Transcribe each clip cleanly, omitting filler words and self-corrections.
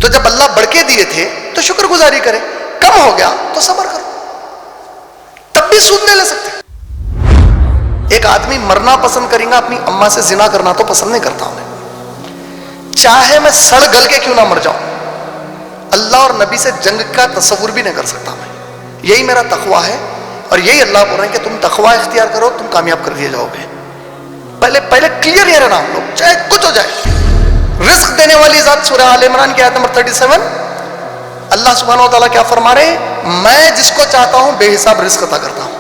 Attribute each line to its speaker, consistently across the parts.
Speaker 1: تو جب اللہ بڑھ کے دیے تھے تو شکر گزاری کرے، کم ہو گیا تو صبر کرو، تب بھی سود نہیں لے سکتے۔ ایک آدمی مرنا پسند کرے گا، اپنی اماں سے زنا کرنا تو پسند نہیں کرتا ہوں، چاہے میں سڑ گل کے کیوں نہ مر جاؤں، اللہ اور نبی سے جنگ کا تصور بھی نہیں کر سکتا میں۔ یہی میرا تقویٰ ہے، اور یہی اللہ بول رہے ہیں کہ تم تقویٰ اختیار کرو، تم کامیاب کر دیے جاؤ گے۔ پہلے کلیئر یہ رہنا ہم لوگ، چاہے کچھ ہو جائے۔ رزق دینے والی ذات، سورہ آل عمران کی آیت نمبر 37، اللہ سبحانہ و تعالیٰ کیا فرما رہے ہیں؟ میں جس کو چاہتا ہوں بے حساب رزق عطا کرتا ہوں۔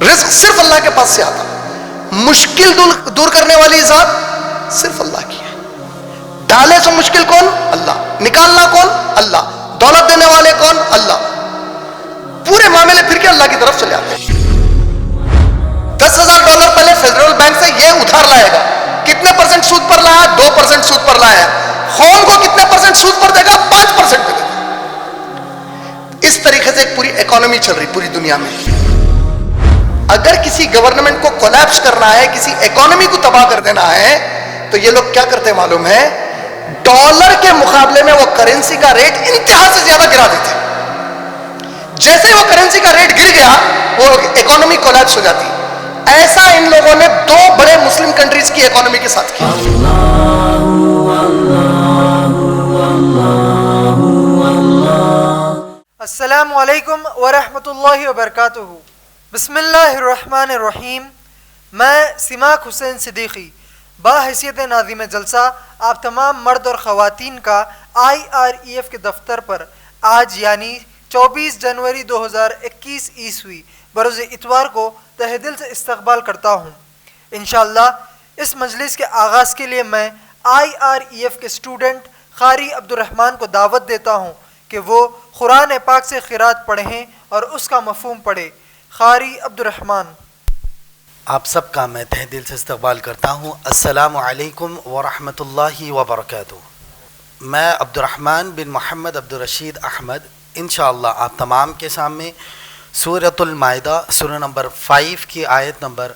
Speaker 1: رزق صرف اللہ کے پاس سے آتا، مشکل دور کرنے والی ذات صرف اللہ کی ہے۔ ڈالے سو مشکل کون؟ اللہ۔ نکالنا کون؟ اللہ۔ دولت دینے والے کون؟ اللہ۔ پورے معاملے پھر کے اللہ کی طرف چلے آتے ہیں۔ $10,000 پہلے فیڈرل بینک سے یہ ادھار لائے گا، کتنے پرسنٹ سود پر لایا؟ 2% سود پر لایا۔ ہوم کو کتنے پرسنٹ سود پر دے گا؟ 5% پہ دے گا۔ اس طریقے سے ایک پوری اکانومی چل رہی پوری دنیا میں۔ اگر کسی گورنمنٹ کو کولیپس کرنا ہے، کسی اکانومی کو تباہ کر دینا ہے، تو یہ لوگ کیا کرتے ہیں معلوم ہے؟ ڈالر کے مقابلے میں وہ کرنسی کا ریٹ انتہا سے زیادہ گرا دیتے ہیں۔ جیسے ہی وہ کرنسی کا ریٹ گر گیا، وہ اکانومی کولیپس ہو جاتی ہے۔ ایسا ان لوگوں نے 2 بڑے مسلم کنٹریز کی اکانومی کے ساتھ کیا۔
Speaker 2: السلام علیکم ورحمۃ اللہ وبرکاتہ۔ بسم اللہ الرحمن الرحیم۔ میں سماک حسین صدیقی باحیثیت ناظم جلسہ آپ تمام مرد اور خواتین کا IREF کے دفتر پر آج یعنی 24 جنوری 2021 عیسوی بروز اتوار کو تہ دل سے استقبال کرتا ہوں۔ انشاءاللہ اس مجلس کے آغاز کے لیے میں IREF کے اسٹوڈنٹ قاری عبدالرحمن کو دعوت دیتا ہوں کہ وہ قرآن پاک سے قرات پڑھیں اور اس کا مفہوم پڑھیں۔ قاری عبدالرحمن۔
Speaker 3: آپ سب کا میں تہ دل سے استقبال کرتا ہوں۔ السلام علیکم ورحمۃ اللہ وبرکاتہ۔ میں عبدالرحمن بن محمد عبدالرشید احمد انشاءاللہ آپ تمام کے سامنے سورۃ المائدہ سورہ نمبر 5 کی آیت نمبر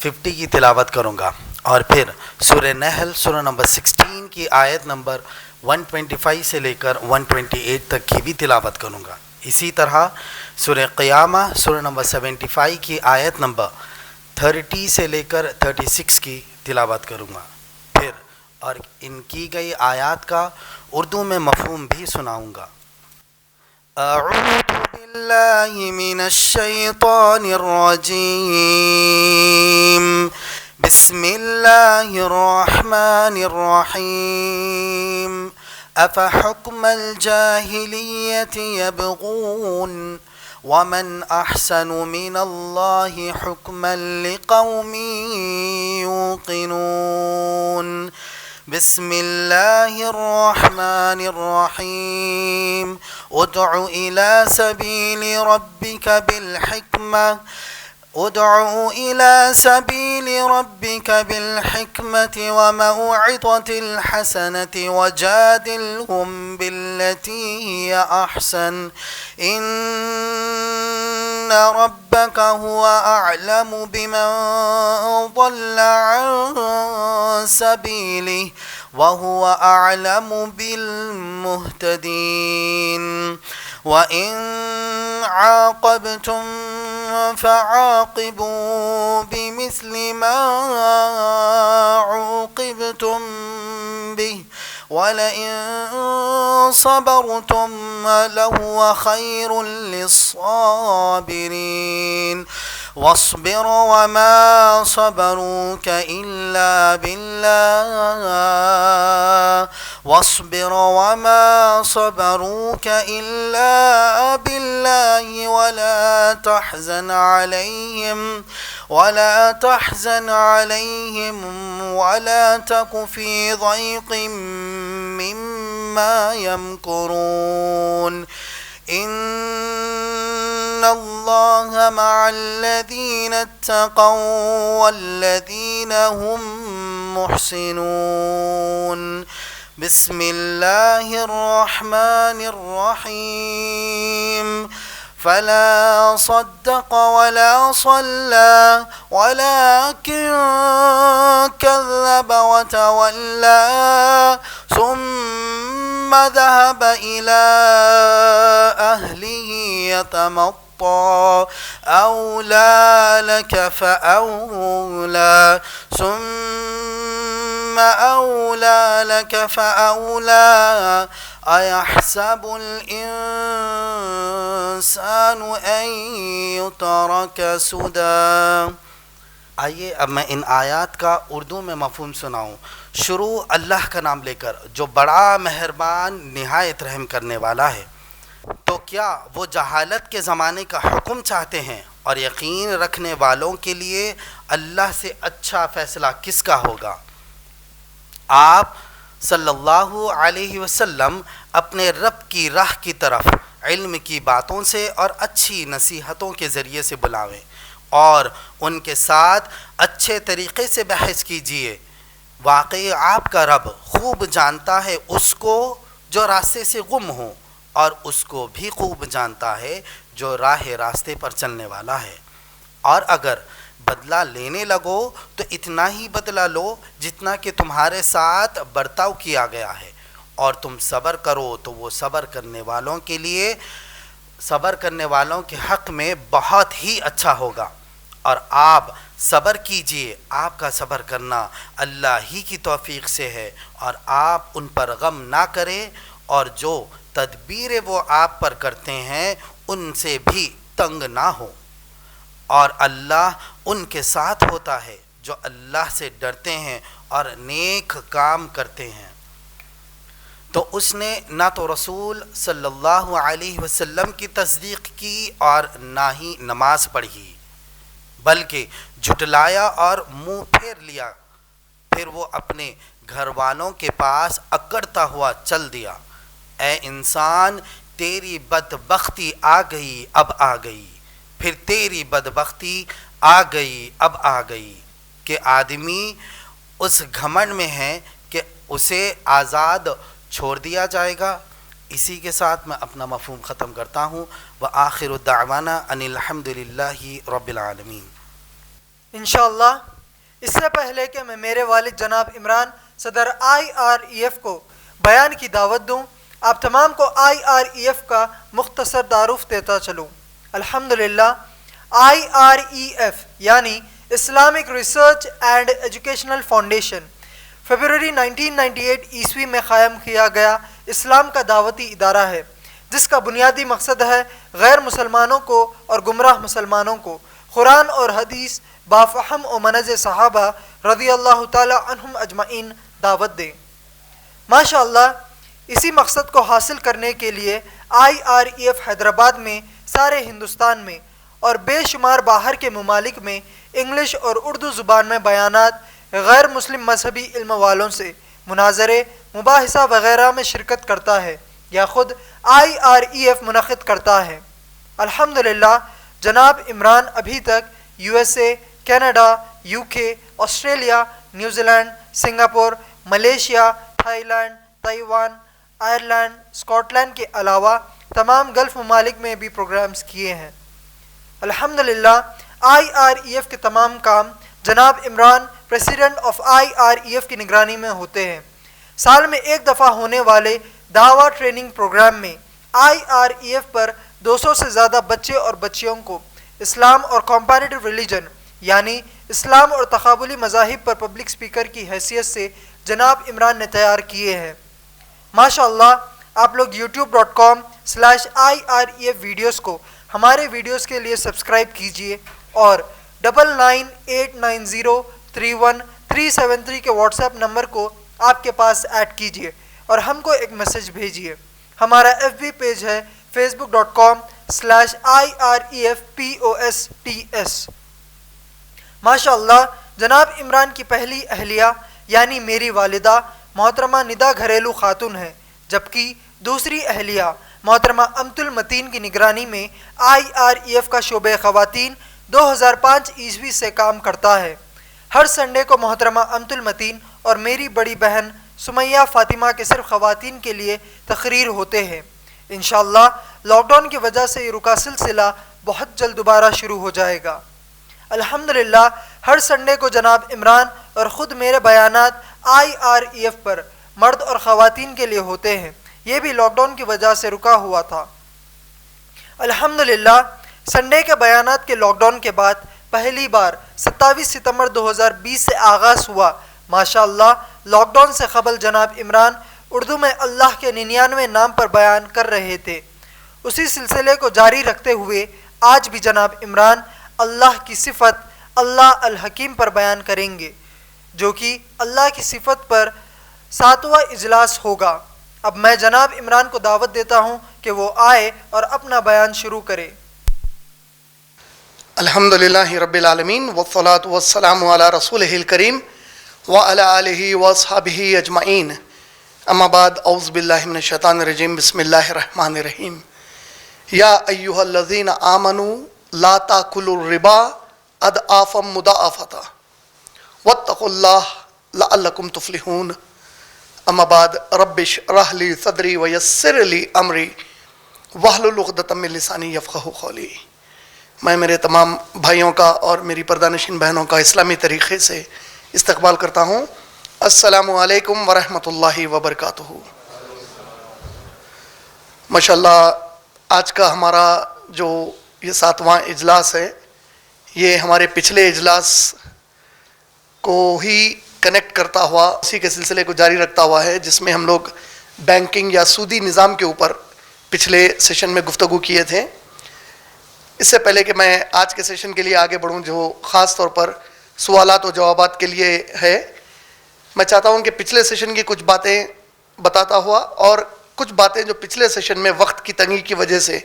Speaker 3: 50 کی تلاوت کروں گا، اور پھر سورہ نحل سورہ نمبر 16 کی آیت نمبر 125 سے لے کر 128 تک کی بھی تلاوت کروں گا۔ اسی طرح سورہ قیامہ سورہ نمبر 75 کی آیت نمبر 30 سے لے کر 36 کی تلاوت کروں گا، پھر اور ان کی گئی آیات کا اردو میں مفہوم بھی سناؤں گا۔ اعوذ باللہ من الشیطان الرجیم، بسم اللہ الرحمن الرحیم۔ افحکم الجاہلیت یبغون ومن احسن من اللہ حکما لقوم یوقنون۔ بسم اللہ الرحمن الرحیم۔ ادع إلى سبيل ربك بالحكمة وموعظة الحسنة وجادلهم بالتي هي أحسن إن ربك هو أعلم بمن ضل عن سبيله وهو أعلم بالمهتدين۔ وإن عاقبتم فعاقبوا بمثل ما عوقبتم به ولئن صبرتم لهو خير للصابرين۔ واصبر وما صبروك إلا بالله ولا تحزن عليهم ولا تك في ضيق مما يمكرون إن الله مع الذين اتقوا والذين هم محسنون بسم الله الرحمن الرحيم فلا صدق ولا صلى ولكن كذب وتولى ثم ذهب إلى أهله يتمطى أولى لك فأولى ثم أولى لك فأولى أيحسب الإنسان أن يترك سدى. آئیے اب میں ان آیات کا اردو میں مفہوم سناؤں. شروع اللہ کا نام لے کر جو بڑا مہربان نہایت رحم کرنے والا ہے. تو کیا وہ جہالت کے زمانے کا حکم چاہتے ہیں اور یقین رکھنے والوں کے لیے اللہ سے اچھا فیصلہ کس کا ہوگا؟ آپ صلی اللہ علیہ وسلم اپنے رب کی راہ کی طرف علم کی باتوں سے اور اچھی نصیحتوں کے ذریعے سے بلاویں اور ان کے ساتھ اچھے طریقے سے بحث کیجیے. واقعی آپ کا رب خوب جانتا ہے اس کو جو راستے سے گم ہو اور اس کو بھی خوب جانتا ہے جو راہ راستے پر چلنے والا ہے. اور اگر بدلہ لینے لگو تو اتنا ہی بدلہ لو جتنا کہ تمہارے ساتھ برتاؤ کیا گیا ہے، اور تم صبر کرو تو وہ صبر کرنے والوں کے حق میں بہت ہی اچھا ہوگا. اور آپ صبر کیجئے، آپ کا صبر کرنا اللہ ہی کی توفیق سے ہے، اور آپ ان پر غم نہ کریں اور جو تدبیر وہ آپ پر کرتے ہیں ان سے بھی تنگ نہ ہو. اور اللہ ان کے ساتھ ہوتا ہے جو اللہ سے ڈرتے ہیں اور نیک کام کرتے ہیں. تو اس نے نہ تو رسول صلی اللہ علیہ وسلم کی تصدیق کی اور نہ ہی نماز پڑھی، بلکہ جھٹلایا اور منہ پھیر لیا. پھر وہ اپنے گھر والوں کے پاس اکڑتا ہوا چل دیا. اے انسان، تیری بدبختی آ گئی اب آ گئی، پھر تیری بدبختی آ گئی اب آ گئی کہ آدمی اس گھمنڈ میں ہے کہ اسے آزاد چھوڑ دیا جائے گا. اسی کے ساتھ میں اپنا مفہوم ختم کرتا ہوں. وآخر دعوانا ان الحمد للہ رب العالمین.
Speaker 2: انشاءاللہ اس سے پہلے کہ میں میرے والد جناب عمران صدر IREF کو بیان کی دعوت دوں، آپ تمام کو IREF کا مختصر تعارف دیتا چلوں. الحمدللہ IREF یعنی Islamic research and educational foundation February 1998 عیسوی میں قائم کیا گیا اسلام کا دعوتی ادارہ ہے، جس کا بنیادی مقصد ہے غیر مسلمانوں کو اور گمراہ مسلمانوں کو قرآن اور حدیث بافہم و منہج صحابہ رضی اللہ تعالی عنہم اجمعین دعوت دیں. ماشاءاللہ اسی مقصد کو حاصل کرنے کے لیے IREF حیدرآباد میں، سارے ہندوستان میں اور بے شمار باہر کے ممالک میں انگلش اور اردو زبان میں بیانات، غیر مسلم مذہبی علم والوں سے مناظرے، مباحثہ وغیرہ میں شرکت کرتا ہے یا خود IREF منعقد کرتا ہے. الحمدللہ جناب عمران ابھی تک USA، Canada, UK، Australia, New Zealand, Singapore, Malaysia, Thailand, Taiwan, Ireland, Scotland کے علاوہ تمام گلف ممالک میں بھی پروگرامز کیے ہیں. الحمدللہ IREF کے تمام کام جناب عمران پریزیڈنٹ آف IREF کی نگرانی میں ہوتے ہیں. سال میں ایک دفعہ ہونے والے دعویٰ ٹریننگ پروگرام میں IREF پر 200 سے زیادہ بچے اور بچیوں کو اسلام اور کمپیریٹیو ریلیجن یعنی اسلام اور تقابلی مذاہب پر پبلک سپیکر کی حیثیت سے جناب عمران نے تیار کیے ہیں. ماشاءاللہ آپ لوگ youtube.com/IREF ویڈیوز کو ہمارے ویڈیوز کے لیے سبسکرائب کیجئے اور 9989031373 کے واٹس ایپ نمبر کو آپ کے پاس ایڈ کیجئے اور ہم کو ایک میسج بھیجئے. ہمارا FB پیج ہے facebook.com/IREFPOSTS. ماشاءاللہ جناب عمران کی پہلی اہلیہ یعنی میری والدہ محترمہ ندا گھریلو خاتون ہیں، جبکہ دوسری اہلیہ محترمہ امت المتین کی نگرانی میں IREF کا شعبہ خواتین 2005 عیسوی سے کام کرتا ہے۔ ہر سنڈے کو محترمہ امت المتین اور میری بڑی بہن سمیہ فاطمہ کے صرف خواتین کے لیے تقریر ہوتے ہیں۔ انشاءاللہ لاک ڈاؤن کی وجہ سے یہ رکا سلسلہ بہت جلد دوبارہ شروع ہو جائے گا۔ الحمدللہ ہر سنڈے کو جناب عمران اور خود میرے بیانات IREF پر مرد اور خواتین کے لیے ہوتے ہیں، یہ بھی لاک ڈاؤن کی وجہ سے رکا ہوا تھا۔ الحمدللہ سنڈے کے بیانات کے لاک ڈاؤن کے بعد پہلی بار 27 ستمبر 2020 سے آغاز ہوا۔ ماشاءاللہ لاک ڈاؤن سے قبل جناب عمران اردو میں اللہ کے 99 نام پر بیان کر رہے تھے۔ اسی سلسلے کو جاری رکھتے ہوئے آج بھی جناب عمران اللہ کی صفت اللہ الحکیم پر بیان کریں گے، جو کہ اللہ کی صفت پر 7واں اجلاس ہوگا۔ اب میں جناب عمران کو دعوت دیتا ہوں کہ وہ آئے اور اپنا بیان شروع کرے۔
Speaker 1: الحمدللہ رب العالمین والصلاة والسلام علی رسولہ الکریم وعلی آلہ واصحابہ اجمعین، اما بعد اعوذ باللہ من الشیطان الرجیم، بسم اللہ الرحمن الرحیم۔ یا ایہا الذین آمنوا لا تاکلوا الربا اضعافا مضاعفۃ واتقوا اللہ لعلکم تفلحون۔ اما بعد رب اشرح لی صدری ویسر لی امری واحلل عقدۃ من لسانی یفقہوا قولی۔ میں میرے تمام بھائیوں کا اور میری پردہ نشین بہنوں کا اسلامی طریقے سے استقبال کرتا ہوں۔ السلام علیکم ورحمۃ اللہ وبرکاتہ۔ ماشاءاللہ آج کا ہمارا جو یہ 7واں اجلاس ہے، یہ ہمارے پچھلے اجلاس کو ہی کنیکٹ کرتا ہوا، اسی کے سلسلے کو جاری رکھتا ہوا ہے، جس میں ہم لوگ بینکنگ یا سودی نظام کے اوپر پچھلے سیشن میں گفتگو کیے تھے۔ اس سے پہلے کہ میں آج کے سیشن کے لیے آگے بڑھوں، جو خاص طور پر سوالات و جوابات کے لیے ہے، میں چاہتا ہوں کہ پچھلے سیشن کی کچھ باتیں بتاتا ہوا اور کچھ باتیں جو پچھلے سیشن میں وقت کی تنگی کی وجہ سے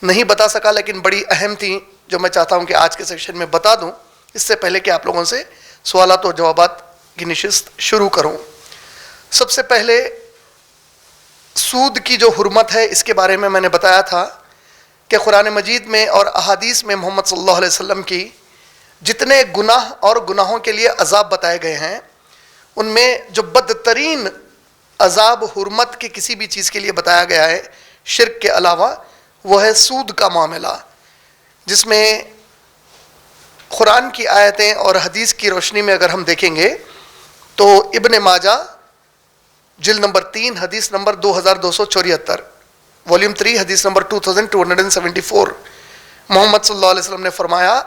Speaker 1: نہیں بتا سکا لیکن بڑی اہم تھیں، جو میں چاہتا ہوں کہ آج کے سیشن میں بتا دوں، اس سے پہلے کہ آپ لوگوں سے سوالات و جوابات کی نشست شروع کروں۔ سب سے پہلے سود کی جو حرمت ہے، اس کے بارے میں نے بتایا تھا کہ قرآن مجید میں اور احادیث میں محمد صلی اللہ علیہ وسلم کی جتنے گناہ اور گناہوں کے لیے عذاب بتائے گئے ہیں، ان میں جو بدترین عذاب حرمت کے کسی بھی چیز کے لیے بتایا گیا ہے شرک کے علاوہ، وہ ہے سود کا معاملہ، جس میں قرآن کی آیتیں اور حدیث کی روشنی میں اگر ہم دیکھیں گے تو ابن ماجہ جلد نمبر 3 حدیث نمبر 2274، والیوم 3 حدیث نمبر 2274، محمد صلی اللہ علیہ وسلم نے فرمایا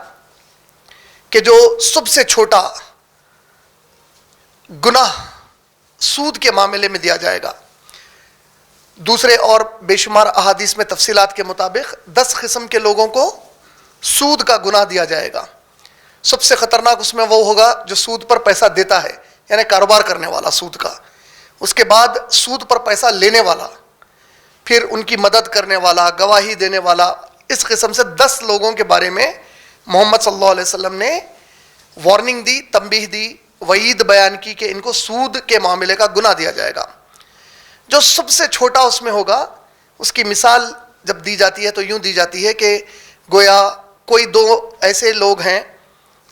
Speaker 1: کہ جو سب سے چھوٹا گناہ سود کے معاملے میں دیا جائے گا، دوسرے اور بے شمار احادیث میں تفصیلات کے مطابق 10 قسم کے لوگوں کو سود کا گناہ دیا جائے گا۔ سب سے خطرناک اس میں وہ ہوگا جو سود پر پیسہ دیتا ہے، یعنی کاروبار کرنے والا سود کا، اس کے بعد سود پر پیسہ لینے والا، پھر ان کی مدد کرنے والا، گواہی دینے والا، اس قسم سے 10 لوگوں کے بارے میں محمد صلی اللہ علیہ وسلم نے وارننگ دی، تنبیہ دی، وعید بیان کی کہ ان کو سود کے معاملے کا گناہ دیا جائے گا۔ جو سب سے چھوٹا اس میں ہوگا، اس کی مثال جب دی جاتی ہے تو یوں دی جاتی ہے کہ گویا کوئی 2 ایسے لوگ ہیں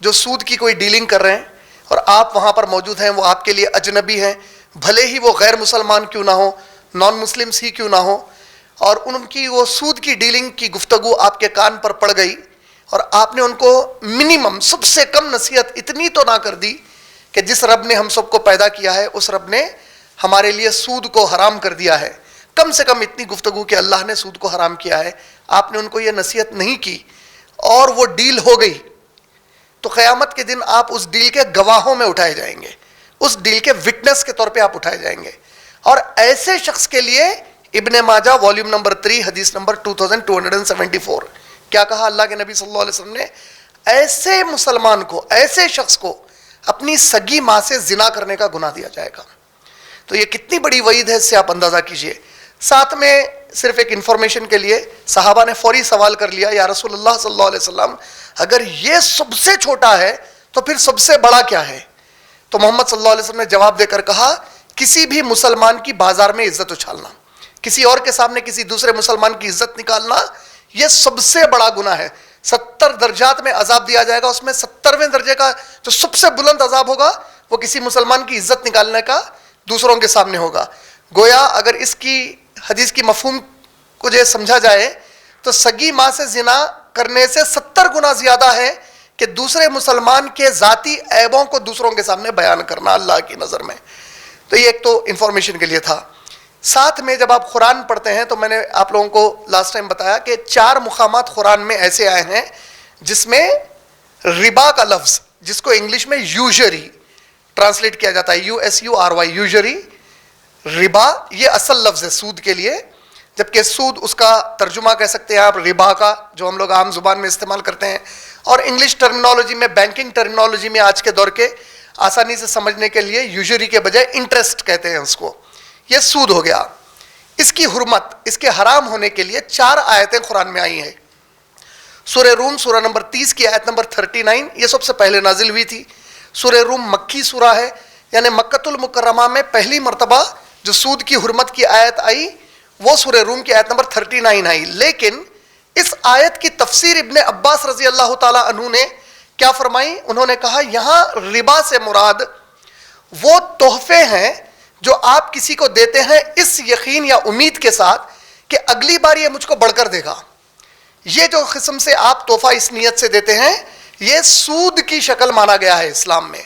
Speaker 1: جو سود کی کوئی ڈیلنگ کر رہے ہیں اور آپ وہاں پر موجود ہیں، وہ آپ کے لیے اجنبی ہیں، بھلے ہی وہ غیر مسلمان کیوں نہ ہو، نان مسلمس ہی کیوں نہ ہو، اور ان کی وہ سود کی ڈیلنگ کی گفتگو آپ کے کان پر پڑ گئی اور آپ نے ان کو منیمم سب سے کم نصیحت اتنی تو نہ کر دی کہ جس رب نے ہم سب کو پیدا کیا ہے اس رب نے ہمارے لیے سود کو حرام کر دیا ہے، کم سے کم اتنی گفتگو کہ اللہ نے سود کو حرام کیا ہے، آپ نے ان کو یہ نصیحت نہیں کی اور وہ ڈیل ہو گئی، تو قیامت کے دن آپ اس ڈیل کے گواہوں میں اٹھائے جائیں گے، اس ڈیل کے وٹنس کے طور پہ آپ اٹھائے جائیں گے۔ اور ایسے شخص کے لیے ابن ماجہ والیوم نمبر 3 حدیث نمبر 2274، کیا کہا اللہ کے نبی صلی اللہ علیہ وسلم نے؟ ایسے مسلمان کو، ایسے شخص کو اپنی سگی ماں سے زنا کرنے کا گناہ دیا جائے گا۔ تو یہ کتنی بڑی وعید ہے، اس سے آپ اندازہ کیجئے۔ ساتھ میں صرف ایک انفارمیشن کے لیے صحابہ نے فوری سوال کر لیا، یا رسول اللہ صلی اللہ علیہ وسلم اگر یہ سب سے چھوٹا ہے تو پھر سب سے بڑا کیا ہے؟ تو محمد صلی اللہ علیہ وسلم نے جواب دے کر کہا کسی بھی مسلمان کی بازار میں عزت اچھالنا، کسی اور کے سامنے کسی دوسرے مسلمان کی عزت نکالنا، یہ سب سے بڑا گناہ ہے۔ 70 درجات میں عذاب دیا جائے گا، اس میں 70ویں درجے کا جو سب سے بلند عذاب ہوگا وہ کسی مسلمان کی عزت نکالنے کا دوسروں کے سامنے ہوگا۔ گویا اگر اس کی حدیث کی مفہوم کو جو سمجھا جائے تو سگی ماں سے زنا کرنے سے 70 گنا زیادہ ہے کہ دوسرے مسلمان کے ذاتی عیبوں کو دوسروں کے سامنے بیان کرنا اللہ کی نظر میں۔ تو یہ ایک تو انفارمیشن کے لیے تھا۔ ساتھ میں جب آپ قرآن پڑھتے ہیں تو میں نے آپ لوگوں کو لاسٹ ٹائم بتایا کہ 4 مقامات قرآن میں ایسے آئے ہیں جس میں ربا کا لفظ، جس کو انگلش میں یوزری ٹرانسلیٹ کیا جاتا ہے، USURY، یوزری، ربا یہ اصل لفظ ہے سود کے لیے، جبکہ سود اس کا ترجمہ کہہ سکتے ہیں آپ ربا کا، جو ہم لوگ عام زبان میں استعمال کرتے ہیں، اور انگلش ٹرمینالوجی میں، بینکنگ ٹرمینالوجی میں آج کے دور کے آسانی سے سمجھنے کے لیے یوزری کے بجائے انٹرسٹ کہتے ہیں اس کو۔ یہ سود ہو گیا۔ اس کی حرمت، اس کے حرام ہونے کے لیے 4 آیتیں قرآن میں آئی ہیں۔ سورہ روم سورہ نمبر 30 کی آیت نمبر 39 یہ سب سے پہلے نازل ہوئی تھی۔ سورہ روم مکی سورہ ہے، یعنی مکۃ المکرمہ میں پہلی مرتبہ جو سود کی حرمت کی آیت آئی وہ سورہ روم کی آیت نمبر 39 آئی۔ لیکن اس آیت کی تفسیر ابن عباس رضی اللہ تعالی عنہ نے کیا فرمائی؟ انہوں نے کہا یہاں ربا سے مراد وہ تحفے ہیں جو آپ کسی کو دیتے ہیں اس یقین یا امید کے ساتھ کہ اگلی بار یہ مجھ کو بڑھ کر دے گا۔ یہ جو قسم سے آپ تحفہ اس نیت سے دیتے ہیں یہ سود کی شکل مانا گیا ہے اسلام میں۔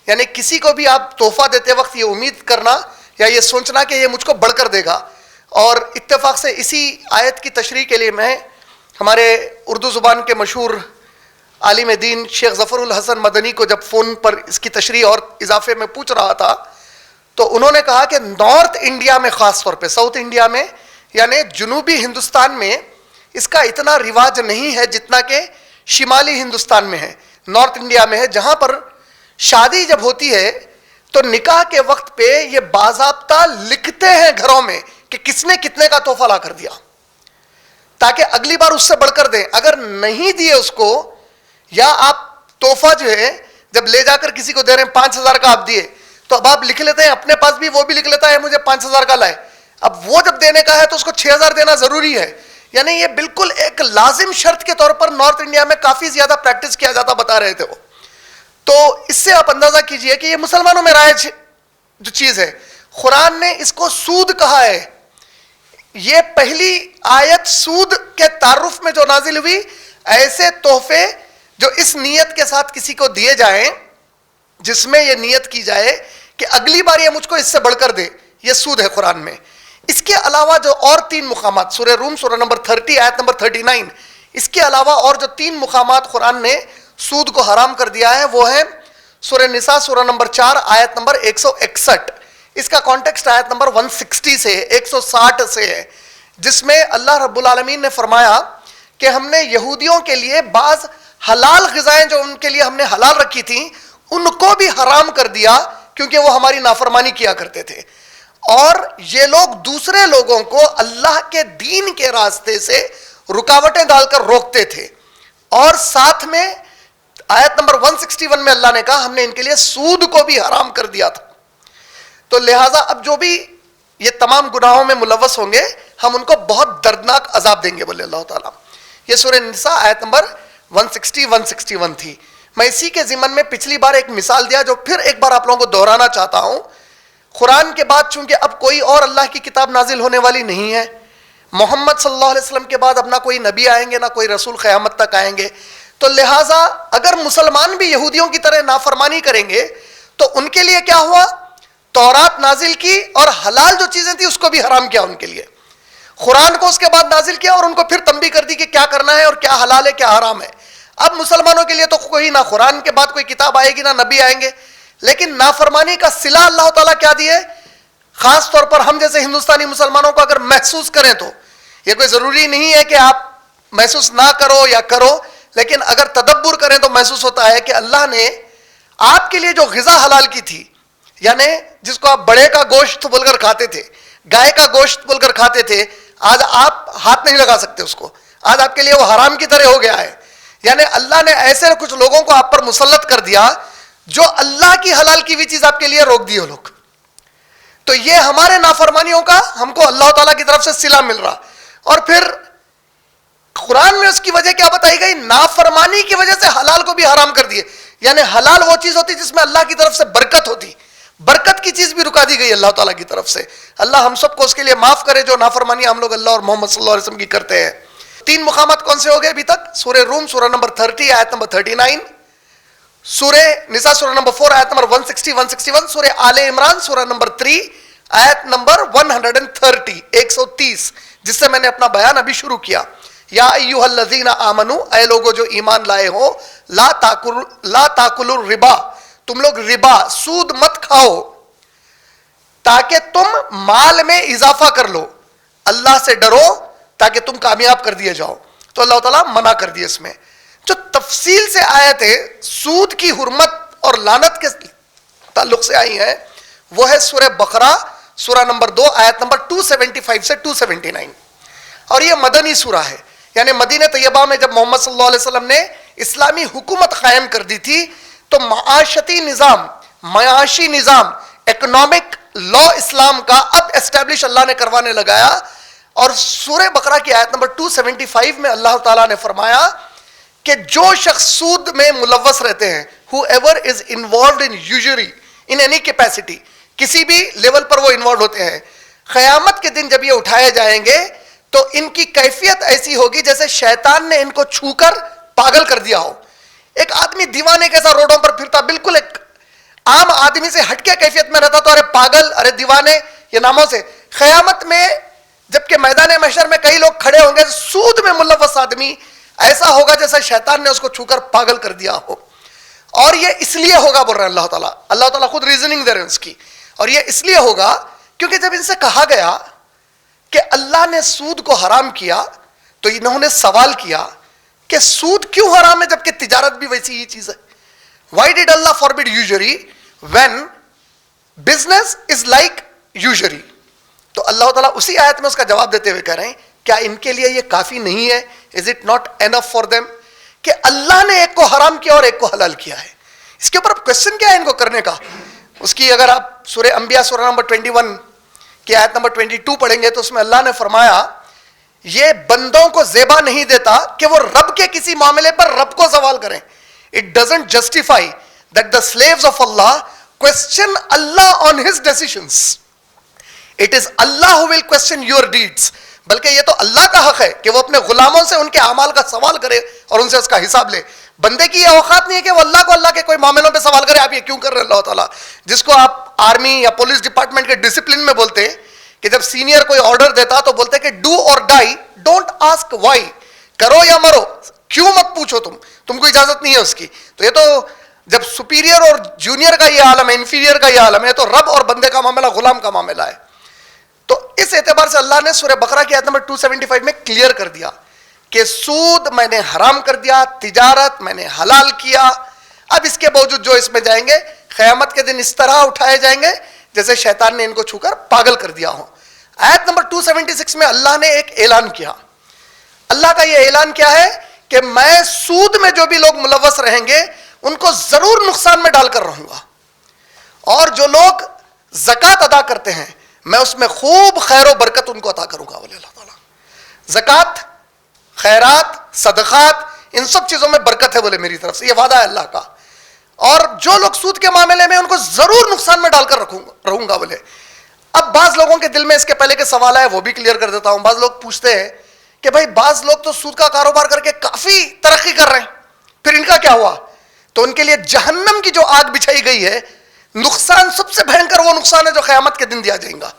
Speaker 1: یعنی کسی کو بھی آپ تحفہ دیتے وقت یہ امید کرنا یا یہ سوچنا کہ یہ مجھ کو بڑھ کر دے گا۔ اور اتفاق سے اسی آیت کی تشریح کے لیے میں ہمارے اردو زبان کے مشہور عالم دین شیخ ظفر الحسن مدنی کو جب فون پر اس کی تشریح اور اضافے میں پوچھ رہا تھا تو انہوں نے کہا کہ نارتھ انڈیا میں، خاص طور پہ ساؤتھ انڈیا میں یعنی جنوبی ہندوستان میں اس کا اتنا رواج نہیں ہے جتنا کہ شمالی ہندوستان میں ہے، نارتھ انڈیا میں ہے، جہاں پر شادی جب ہوتی ہے تو نکاح کے وقت پہ یہ باضابطہ لکھتے ہیں گھروں میں کہ کس نے کتنے کا تحفہ لا کر دیا، تاکہ اگلی بار اس سے بڑھ کر دیں۔ اگر نہیں دیے اس کو، یا آپ تحفہ جو ہے جب لے جا کر کسی کو دے رہے ہیں 5000 کا آپ دیے تو اب آپ لکھ لیتے ہیں اپنے پاس بھی، وہ بھی لکھ لیتا ہے مجھے 5000 کا لائے، اب وہ جب دینے کا ہے تو اس کو 6000 دینا ضروری ہے۔ یعنی یہ بالکل ایک لازم شرط کے طور پر نارتھ انڈیا میں کافی زیادہ پریکٹس کیا جاتا، بتا رہے تھے وہ۔ تو اس سے آپ اندازہ کیجئے کہ یہ مسلمانوں میں رائج جو چیز ہے۔ قرآن نے اس کو سود کہا ہے۔ یہ پہلی آیت سود کے تعارف میں جو نازل ہوئی، ایسے تحفے جو اس نیت کے ساتھ کسی کو دیے جائیں جس میں یہ نیت کی جائے کہ اگلی بار یہ مجھ کو اس سے بڑھ کر دے، یہ سود ہے قرآن میں۔ اس کے علاوہ جو اور 3 مقامات، سورہ روم سورہ نمبر 30 آیت نمبر 39، اس کے علاوہ اور جو 3 مقامات قرآن نے سود کو حرام کر دیا ہے وہ ہیں سورہ نساء سورہ نمبر 4 آیت نمبر 161۔ اس کا کانٹیکسٹ آیت نمبر 160 سے 160 سے ہے، جس میں اللہ رب العالمین نے فرمایا کہ ہم نے یہودیوں کے لیے بعض حلال غذائیں جو ان کے لیے ہم نے حلال رکھی تھیں ان کو بھی حرام کر دیا کیونکہ وہ ہماری نافرمانی کیا کرتے تھے، اور یہ لوگ دوسرے لوگوں کو اللہ کے دین کے راستے سے رکاوٹیں ڈال کر روکتے تھے۔ اور ساتھ میں آیت نمبر 161 میں اللہ نے کہا ہم نے ان کے لیے سود کو بھی حرام کر دیا تھا۔ تو لہٰذا اب جو بھی یہ تمام گناہوں میں ملوث ہوں گے ہم ان کو بہت دردناک عذاب دیں گے بولے اللہ تعالیٰ۔ یہ سورہ نساء آیت نمبر 161 تھی۔ میں اسی کے ضمن میں پچھلی بار ایک مثال دیا جو پھر ایک بار آپ لوگوں کو دہرانا چاہتا ہوں۔ قرآن کے بعد چونکہ اب کوئی اور اللہ کی کتاب نازل ہونے والی نہیں ہے، محمد صلی اللہ علیہ وسلم کے بعد اب نہ کوئی نبی آئیں گے نہ کوئی رسول قیامت تک آئیں گے، تو لہٰذا اگر مسلمان بھی یہودیوں کی طرح نافرمانی کریں گے تو ان کے لیے کیا ہوا؟ تورات نازل کی اور حلال جو چیزیں تھیں اس کو بھی حرام کیا ان کے لیے، قرآن کو اس کے بعد نازل کیا اور ان کو پھر تنبیہ کر دی کہ کیا کرنا ہے اور کیا حلال ہے کیا حرام ہے۔ اب مسلمانوں کے لیے تو کوئی نہ قرآن کے بعد کوئی کتاب آئے گی نہ نبی آئیں گے، لیکن نافرمانی کا صلہ اللہ تعالیٰ کیا دیے؟ خاص طور پر ہم جیسے ہندوستانی مسلمانوں کو اگر محسوس کریں تو یہ کوئی ضروری نہیں ہے کہ آپ محسوس نہ کرو یا کرو، لیکن اگر تدبر کریں تو محسوس ہوتا ہے کہ اللہ نے آپ کے لیے جو غذا حلال کی تھی، یعنی جس کو آپ بڑے کا گوشت بول کر کھاتے تھے، گائے کا گوشت بول کر کھاتے تھے، آج آپ ہاتھ نہیں لگا سکتے اس کو، آج آپ کے لیے وہ حرام کی طرح ہو گیا ہے۔ یعنی اللہ نے ایسے کچھ لوگوں کو آپ پر مسلط کر دیا جو اللہ کی حلال کی ہوئی چیز آپ کے لیے روک دی وہ لوگ۔ تو یہ ہمارے نافرمانیوں کا ہم کو اللہ تعالیٰ کی طرف سے صلہ مل رہا. اور پھر قرآن میں اس کی وجہ کیا بتائی گئی؟ نافرمانی کی وجہ سے حلال کو بھی حرام کر دیے. یعنی حلال وہ چیز ہوتی جس میں اللہ کی طرف سے برکت ہوتی, برکت کی چیز بھی رکا دی گئی اللہ تعالیٰ کی طرف سے. اللہ ہم سب کو اس کے لیے معاف کرے جو نافرمانی ہم لوگ اللہ اور محمد صلی اللہ علیہ وسلم کی کرتے ہیں. 3 مقامات کون سے ہو گئے ابھی تک؟ سورہ روم سورہ نمبر 30 آیت نمبر 39, سورہ نساء سورہ نمبر 4 آیت نمبر 160 161, سورہ آل عمران سورہ نمبر 3 آیت نمبر 130 130, جس سے میں نے اپنا بیان ابھی شروع کیا. یا ایھا الذین آمنو, اے لوگو جو ایمان لائے ہو, لا تاکلوا الربا, تم لوگ ربا سود مت کھاؤ تاکہ تم مال میں اضافہ کر لو. اللہ سے ڈرو تاکہ تم کامیاب کر دیے جاؤ. تو اللہ تعالیٰ منع کر دیے. اس میں جو تفصیل سے آیتیں سود کی حرمت اور لعنت کے تعلق سے آئی ہیں وہ ہے سورہ بقرہ سورہ نمبر 2 آیت نمبر 275 سے 279, اور یہ مدنی سورہ ہے. یعنی مدینہ طیبہ میں جب محمد صلی اللہ علیہ وسلم نے اسلامی حکومت قائم کر دی تھی تو معاشی نظام اکنامک لا اسلام کا اب اسٹیبلش اللہ نے کروانے لگایا. اور سورہ بقرہ کی آیت نمبر 275 میں اللہ تعالیٰ نے فرمایا کہ جو شخص سود میں ملوث رہتے ہیں, whoever is involved in usury in any capacity, کسی بھی لیول پر وہ انوالو ہوتے ہیں, قیامت کے دن جب یہ اٹھائے جائیں گے تو ان کی کیفیت ایسی ہوگی جیسے شیطان نے ان کو چھو کر پاگل کر دیا ہو. ایک آدمی دیوانے کیسا روڈوں پر پھرتا, بالکل ایک عام آدمی سے ہٹ کے کیفیت میں رہتا, تو ارے پاگل, ارے دیوانے, یہ ناموں سے. قیامت میں جبکہ میدان محشر میں کئی لوگ کھڑے ہوں گے, سود میں ملوث آدمی ایسا ہوگا جیسے شیطان نے اس کو چھو کر پاگل کر دیا ہو. اور یہ اس لیے ہوگا بول رہے ہیں اللہ تعالیٰ خود ریزننگ دے رہے ہیں اس کی, اور یہ اس لیے ہوگا کیونکہ جب ان سے کہا گیا کہ اللہ نے سود کو حرام کیا تو انہوں نے سوال کیا کہ سود کیوں حرام ہے جبکہ تجارت بھی ویسی ہی چیز ہے. Why did Allah forbid usury when business is like usury؟ تو اللہ تعالیٰ اسی آیت میں اس کا جواب دیتے ہوئے کہہ رہے ہیں کیا ان کے لیے یہ کافی نہیں ہے؟ Is it not enough for them کہ اللہ نے ایک کو حرام کیا اور ایک کو حلال کیا ہے؟ اس کے اوپر کوشچن کیا ہے ان کو کرنے کا؟ اس کی اگر آپ سورہ انبیاء سورہ نمبر 21 کی آیت نمبر 22 پڑھیں گے تو اس میں اللہ نے فرمایا یہ بندوں کو زیبا نہیں دیتا کہ وہ رب کے کسی معاملے پر رب کو سوال کریں. It doesn't justify that the slaves of Allah question Allah on his decisions. It is Allah who will question your deeds. بلکہ یہ تو اللہ کا حق ہے کہ وہ اپنے غلاموں سے ان کے اعمال کا سوال کرے اور ان سے اس کا حساب لے. بندے کی یہ اوقات نہیں ہے کہ وہ اللہ کو اللہ کے کوئی معاملوں پہ سوال کرے آپ یہ کیوں کر رہے ہیں. اللہ تعالیٰ جس کو آپ آرمی یا پولیس ڈپارٹمنٹ کے ڈسپلن میں بولتے ہیں کہ جب سینئر کوئی آرڈر دیتا تو بولتے کہ ڈو اور ڈائی, ڈونٹ آسک وائی, کرو یا مرو, کیوں مت پوچھو, تم کو اجازت نہیں ہے اس کی. تو یہ تو جب سپیریئر اور جونیئر کا یہ عالم ہے, انفیریئر کا یہ عالم ہے, تو رب اور بندے کا معاملہ غلام کا معاملہ ہے. تو اس اعتبار سے اللہ نے سورہ بقرہ کی آیت نمبر 275 میں کلیئر کر دیا کہ سود میں نے حرام کر دیا, تجارت میں نے حلال کیا. اب اس کے باوجود جو اس میں جائیں گے قیامت کے دن اس طرح اٹھائے جائیں گے جیسے شیطان نے ان کو چھو کر پاگل کر دیا ہو. آیت نمبر 276 میں اللہ نے ایک اعلان کیا. اللہ کا یہ اعلان کیا ہے کہ میں سود میں جو بھی لوگ ملوث رہیں گے ان کو ضرور نقصان میں ڈال کر رہوں گا, اور جو لوگ زکوٰۃ ادا کرتے ہیں میں اس میں خوب خیر و برکت ان کو عطا کروں گا. بولے اللہ تعالیٰ زکوٰۃ, خیرات, صدقات, ان سب چیزوں میں برکت ہے بولے میری طرف سے, یہ وعدہ ہے اللہ کا. اور جو لوگ سود کے معاملے میں ان کو ضرور نقصان میں ڈال کر رہوں گا بولے. اب بعض لوگوں کے دل میں اس کے پہلے کے سوال ہے وہ بھی کلیئر کر دیتا ہوں. بعض لوگ پوچھتے ہیں کہ بھائی بعض لوگ تو سود کا کاروبار کر کے کافی ترقی کر رہے ہیں, پھر ان کا کیا ہوا؟ تو ان کے لیے جہنم کی جو آگ بچھائی گئی ہے, نقصان سب سے بھینکر وہ نقصان ہے جو قیامت کے دن دیا جائے گا.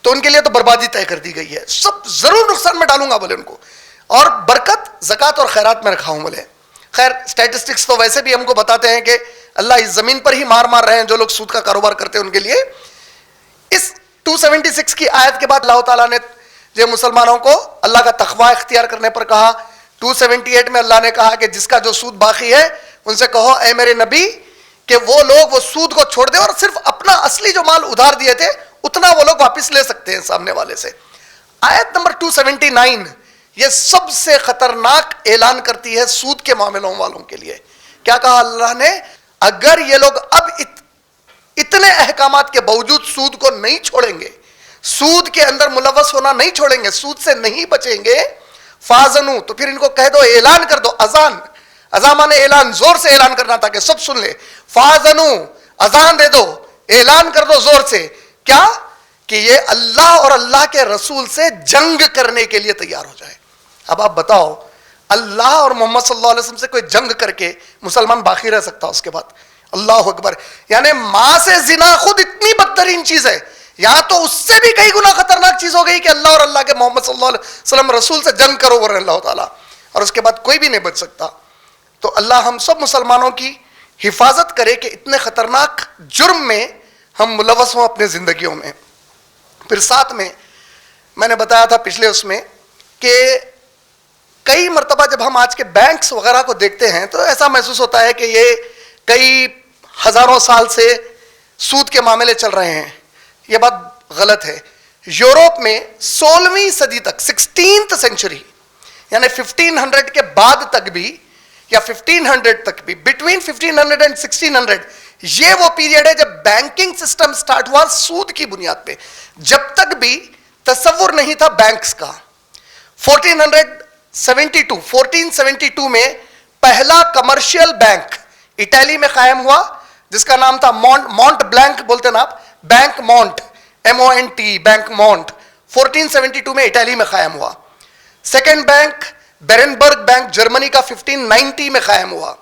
Speaker 1: تو ان کے لیے تو بربادی طے کر دی گئی ہے, سب ضرور نقصان میں ڈالوں گا بولے ان کو. اور برکت زکوٰۃ اور خیرات میں رکھا ہوں بولے. خیر اسٹیٹسٹکس تو ویسے بھی ہم کو بتاتے ہیں کہ اللہ اس زمین پر ہی مار رہے ہیں جو لوگ سود کا کاروبار کرتے ہیں ان کے لیے. اس 276 کی آیت کے بعد اللہ تعالیٰ نے جو مسلمانوں کو اللہ کا تقوی اختیار کرنے پر کہا. 278 میں اللہ نے کہا کہ جس کا جو سود باقی ہے ان سے کہو اے میرے نبی کہ وہ لوگ وہ سود کو چھوڑ دیں اور صرف اپنا اصلی جو مال ادھار دیے تھے اتنا وہ لوگ واپس لے سکتے ہیں سامنے والے سے. آیت نمبر 279 یہ سب سے خطرناک اعلان کرتی ہے سود کے معاملوں والوں کے لیے. کیا کہا اللہ نے؟ اگر یہ لوگ اب اتنے احکامات کے باوجود سود کو نہیں چھوڑیں گے, سود کے اندر ملوث ہونا نہیں چھوڑیں گے, سود سے نہیں بچیں گے, فازنو, تو پھر ان کو کہہ دو, اعلان کر دو, اذان مانے اعلان, زور سے اعلان کرنا تاکہ سب سن لے, فازنو, اذان دے دو, اعلان کر دو زور سے, کیا کہ یہ اللہ اور اللہ کے رسول سے جنگ کرنے کے لیے تیار ہو جائے. اب آپ بتاؤ, اللہ اور محمد صلی اللہ علیہ وسلم سے کوئی جنگ کر کے مسلمان باقی رہ سکتا اس کے بعد؟ اللہ اکبر. یعنی ماں سے زنا خود اتنی بدترین چیز ہے, یہاں تو اس سے بھی کئی گنا خطرناک چیز ہو گئی کہ اللہ اور اللہ کے محمد صلی اللہ علیہ وسلم رسول سے جنگ کرو ورنہ اللہ تعالیٰ, اور اس کے بعد کوئی بھی نہیں بچ سکتا. تو اللہ ہم سب مسلمانوں کی حفاظت کرے کہ اتنے خطرناک جرم میں ہم ملوث ہوں اپنے زندگیوں میں. پھر ساتھ میں نے بتایا تھا پچھلے اس میں کہ کئی مرتبہ جب ہم آج کے بینکس وغیرہ کو دیکھتے ہیں تو ایسا محسوس ہوتا ہے کہ یہ کئی ہزاروں سال سے سود کے معاملے چل رہے ہیں. یہ بات غلط ہے. یورپ میں 16ویں صدی تک, 16th سینچری یعنی 1500 کے بعد تک بھی, یا 1500 تک بھی, بٹوین 1500 اینڈ 1600, یہ وہ پیریڈ ہے جب بینکنگ سسٹم سٹارٹ ہوا سود کی بنیاد پہ. جب تک بھی تصور نہیں تھا بینکس کا. 1472 میں پہلا کمرشل بینک اٹلی میں قائم ہوا جس کا نام تھا مونٹ بلینک, بولتے نا آپ, bank mount, MONT, bank mount, 1472 میں اٹلی میں قائم ہوا. سیکنڈ بینک بیرنبرگ بینک جرمنی کا 1590 میں قائم ہوا.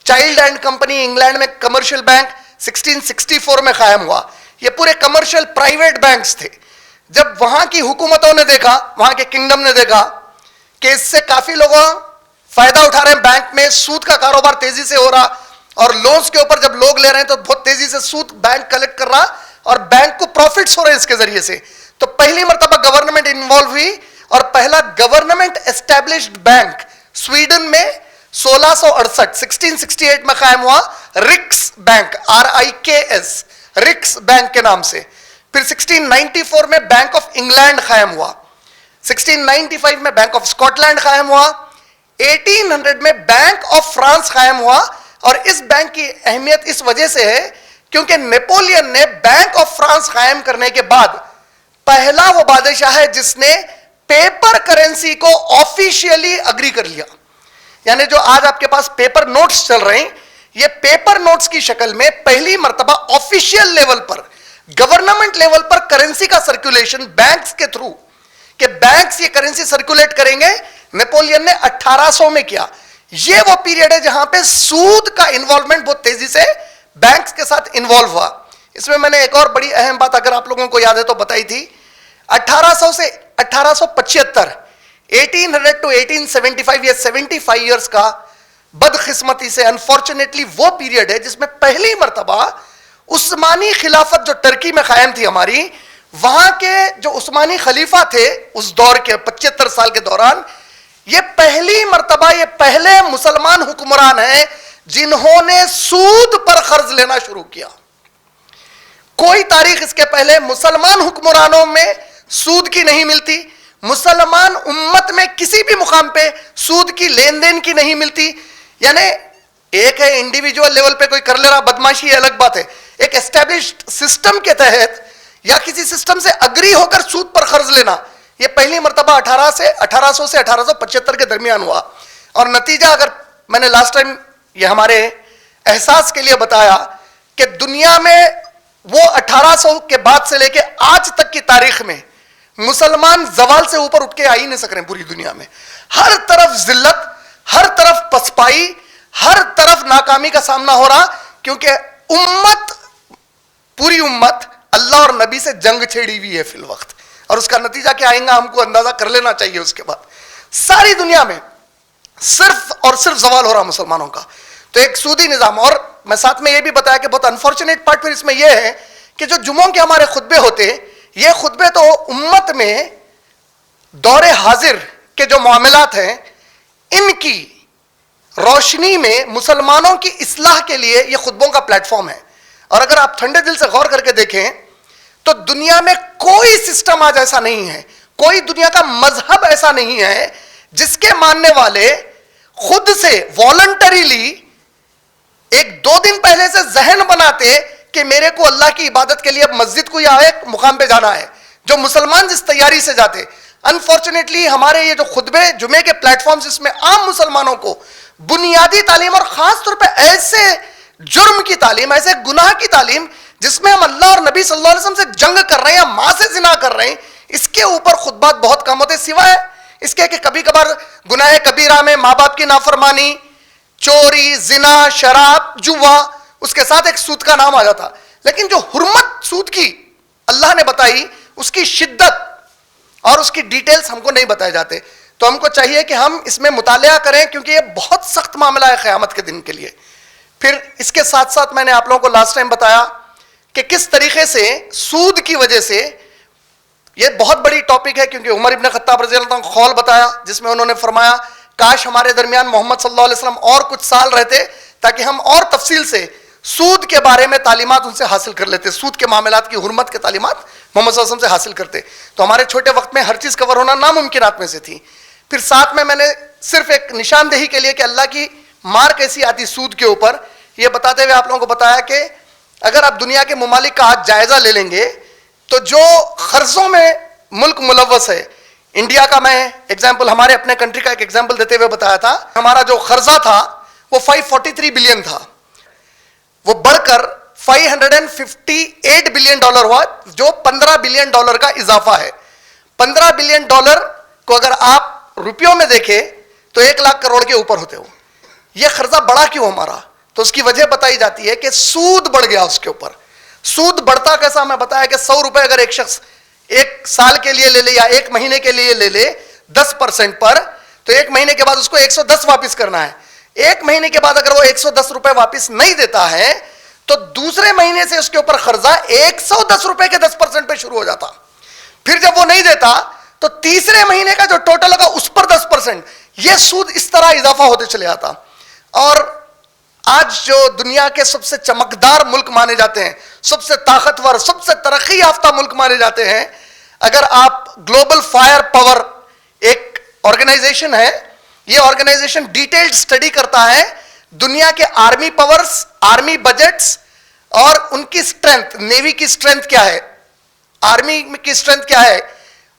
Speaker 1: چائلڈ اینڈ کمپنی انگلینڈ میں کمرشل بینک 1664 میں قائم ہوا. یہ پورے کمرشل پرائیویٹ بینکس تھے. جب وہاں کی حکومتوں نے دیکھا, وہاں کے کنگڈم نے دیکھا کہ اس سے کافی لوگوں فائدہ اٹھا رہے ہیں, بینک میں سود کا کاروبار تیزی سے ہو رہا, اور لونز کے اوپر جب لوگ لے رہے ہیں تو بہت تیزی سے سود بینک کلیکٹ کر رہا, اور بینک کو پروفٹس ہو رہے ہیں اس کے ذریعے سے. تو پہلی مرتبہ گورنمنٹ انوالو ہوئی, اور پہلا گورنمنٹ اسٹیبلشڈ بینک سویڈن میں 1668 میں قائم ہوا, رکس بینک, RIKS, رکس بینک کے نام سے. پھر 1694 میں بینک آف انگلینڈ قائم ہوا. 1695 میں بینک آف اسکاٹ لینڈ قائم ہوا. 1800 میں بینک آف فرانس قائم ہوا, اور اس بینک کی اہمیت اس وجہ سے ہے کیونکہ نیپولین نے بینک آف فرانس قائم کرنے کے بعد پہلا وہ بادشاہ ہے جس نے پیپر کرنسی کو آفیشیلی اگری کر لیا. یعنی جو آج آپ کے پاس پیپر نوٹس چل رہے ہیں, یہ پیپر نوٹس کی شکل میں پہلی مرتبہ آفیشیل لیول پر, گورنمنٹ لیول پر کرنسی کا سرکولیشن بینکس کے تھرو, کہ بینکس یہ کرنسی سرکولیٹ کریں گے, نیپولین نے 1800 میں کیا. یہ وہ پیریڈ ہے جہاں پہ سود کا انوالومنٹ بہت تیزی سے بینکس کے ساتھ انوالو ہوا. اس میں نے ایک اور بڑی اہم بات اگر آپ لوگوں کو یاد ہے تو بتائی تھی. 1800 سے 1875, 1800 to 1875, یہ 75 ایئرس کا بدقسمتی سے انفارچونیٹلی وہ پیریڈ ہے جس میں پہلی مرتبہ عثمانی خلافت جو ٹرکی میں قائم تھی ہماری, وہاں کے جو عثمانی خلیفہ تھے اس دور کے 75 سال کے دوران, یہ پہلی مرتبہ, یہ پہلے مسلمان حکمران ہیں جنہوں نے سود پر قرض لینا شروع کیا. کوئی تاریخ اس کے پہلے مسلمان حکمرانوں میں سود کی نہیں ملتی, مسلمان امت میں کسی بھی مقام پہ سود کی لین دین کی نہیں ملتی. یعنی ایک ہے انڈیویجول لیول پہ کوئی کر لے رہا بدماشی, ہے الگ بات ہے. ایک اسٹیبلشڈ سسٹم کے تحت یا کسی سسٹم سے اگری ہو کر سود پر قرض لینا, یہ پہلی مرتبہ 1800 سے 1875 کے درمیان ہوا. اور نتیجہ اگر میں نے لاسٹ ٹائم یہ ہمارے احساس کے لیے بتایا کہ دنیا میں وہ 1800 کے بعد سے لے کے آج تک کی تاریخ میں مسلمان زوال سے اوپر اٹھ کے آ ہی نہیں سک رہے ہیں. پوری دنیا میں ہر طرف ذلت, ہر طرف پسپائی, ہر طرف ناکامی کا سامنا ہو رہا, کیونکہ امت, پوری امت اللہ اور نبی سے جنگ چھیڑی ہوئی ہے فی الوقت. اور اس کا نتیجہ کیا آئیں گا ہم کو اندازہ کر لینا چاہیے. اس کے بعد ساری دنیا میں صرف اور صرف زوال ہو رہا مسلمانوں کا. تو ایک سودی نظام. اور میں ساتھ میں یہ بھی بتایا کہ بہت انفارچونیٹ پارٹ پھر اس میں یہ ہے کہ جو جمعوں کے ہمارے خطبے ہوتے, یہ خطبے تو امت میں دور حاضر کے جو معاملات ہیں ان کی روشنی میں مسلمانوں کی اصلاح کے لیے یہ خطبوں کا پلیٹ فارم ہے. اور اگر آپ ٹھنڈے دل سے غور کر کے دیکھیں تو دنیا میں کوئی سسٹم آج ایسا نہیں ہے, کوئی دنیا کا مذہب ایسا نہیں ہے جس کے ماننے والے خود سے والنٹریلی ایک دو دن پہلے سے ذہن بناتے کہ میرے کو اللہ کی عبادت کے لیے اب مسجد کو یا ایک مقام پہ جانا ہے, جو مسلمان جس تیاری سے جاتے. انفارچونیٹلی ہمارے یہ جو خطبے جمعے کے پلیٹ فارمز, اس میں عام مسلمانوں کو بنیادی تعلیم اور خاص طور پہ ایسے جرم کی تعلیم, ایسے گناہ کی تعلیم جس میں ہم اللہ اور نبی صلی اللہ علیہ وسلم سے جنگ کر رہے ہیں یا ماں سے زنا کر رہے ہیں, اس کے اوپر خطبات بہت کم ہوتے, سوائے اس کے کہ کبھی کبھار گناہ کبیرہ میں ماں باپ کی نافرمانی, چوری, زنا, شراب, جوا, اس کے ساتھ ایک سود کا نام آ جاتا. لیکن جو حرمت سود کی اللہ نے بتائی, اس کی شدت اور اس کی ڈیٹیلز ہم کو نہیں بتائے جاتے. تو ہم کو چاہیے کہ ہم اس میں مطالعہ کریں, کیونکہ یہ بہت سخت معاملہ ہے قیامت کے دن کے لیے. پھر اس کے ساتھ ساتھ میں نے آپ لوگوں کو لاسٹ ٹائم بتایا کہ کس طریقے سے سود کی وجہ سے, یہ بہت بڑی ٹاپک ہے, کیونکہ عمر ابن خطاب رضی اللہ عنہ کو قول بتایا جس میں انہوں نے فرمایا کاش ہمارے درمیان محمد صلی اللہ علیہ وسلم اور کچھ سال رہتے تاکہ ہم اور تفصیل سے سود کے بارے میں تعلیمات ان سے حاصل کر لیتے, سود کے معاملات کی حرمت کے تعلیمات محمد صلی اللہ علیہ وسلم سے حاصل کرتے. تو ہمارے چھوٹے وقت میں ہر چیز کور ہونا ناممکنات میں سے تھی. پھر ساتھ میں نے صرف ایک نشاندہی کے لیے کہ اللہ کی مار کیسی آتی سود کے اوپر, یہ بتاتے ہوئے آپ لوگوں کو بتایا کہ اگر آپ دنیا کے ممالک کا آج جائزہ لے لیں گے تو جو قرضوں میں ملک ملوث ہے, انڈیا کا میں ایگزامپل, ہمارے اپنے کنٹری کا ایک ایگزامپل دیتے ہوئے بتایا تھا, ہمارا جو قرضہ تھا وہ 543 بلین تھا, وہ بڑھ کر 558 بلین ڈالر ہوا, جو 15 بلین ڈالر کا اضافہ ہے. 15 بلین ڈالر کو اگر آپ روپیوں میں دیکھیں تو 1 لاکھ کروڑ کے اوپر ہوتے ہو. یہ قرضہ بڑا کیوں ہمارا؟ تو اس کی وجہ بتائی جاتی ہے کہ سود بڑھ گیا اس کے اوپر. سود بڑھتا کیسا, میں بتایا کہ 100 روپے اگر ایک شخص 1 سال کے لیے لے لے یا 1 مہینے کے لیے لے لے 10% پر, تو 1 مہینے کے بعد اس کو 110 واپس کرنا ہے. 1 مہینے کے بعد اگر وہ 110 روپے واپس نہیں دیتا ہے تو دوسرے مہینے سے اس کے اوپر قرضہ 110 روپے کے 10% پہ شروع ہو جاتا. پھر جب وہ نہیں دیتا تو تیسرے مہینے کا جو ٹوٹل ہوگا اس پر 10%. یہ سود اس طرح اضافہ ہوتے چلے جاتا. اور آج جو دنیا کے سب سے چمکدار ملک مانے جاتے ہیں, سب سے طاقتور, سب سے ترقی یافتہ ملک مانے جاتے ہیں, اگر آپ گلوبل فائر پاور ایک آرگنائزیشن ہے, یہ آرگنائزیشن ڈیٹیلڈ اسٹڈی کرتا ہے دنیا کے آرمی پاورز, آرمی بجٹس اور ان کی اسٹرینتھ, نیوی کی اسٹرینتھ کیا ہے, آرمی کی اسٹرینتھ کیا ہے,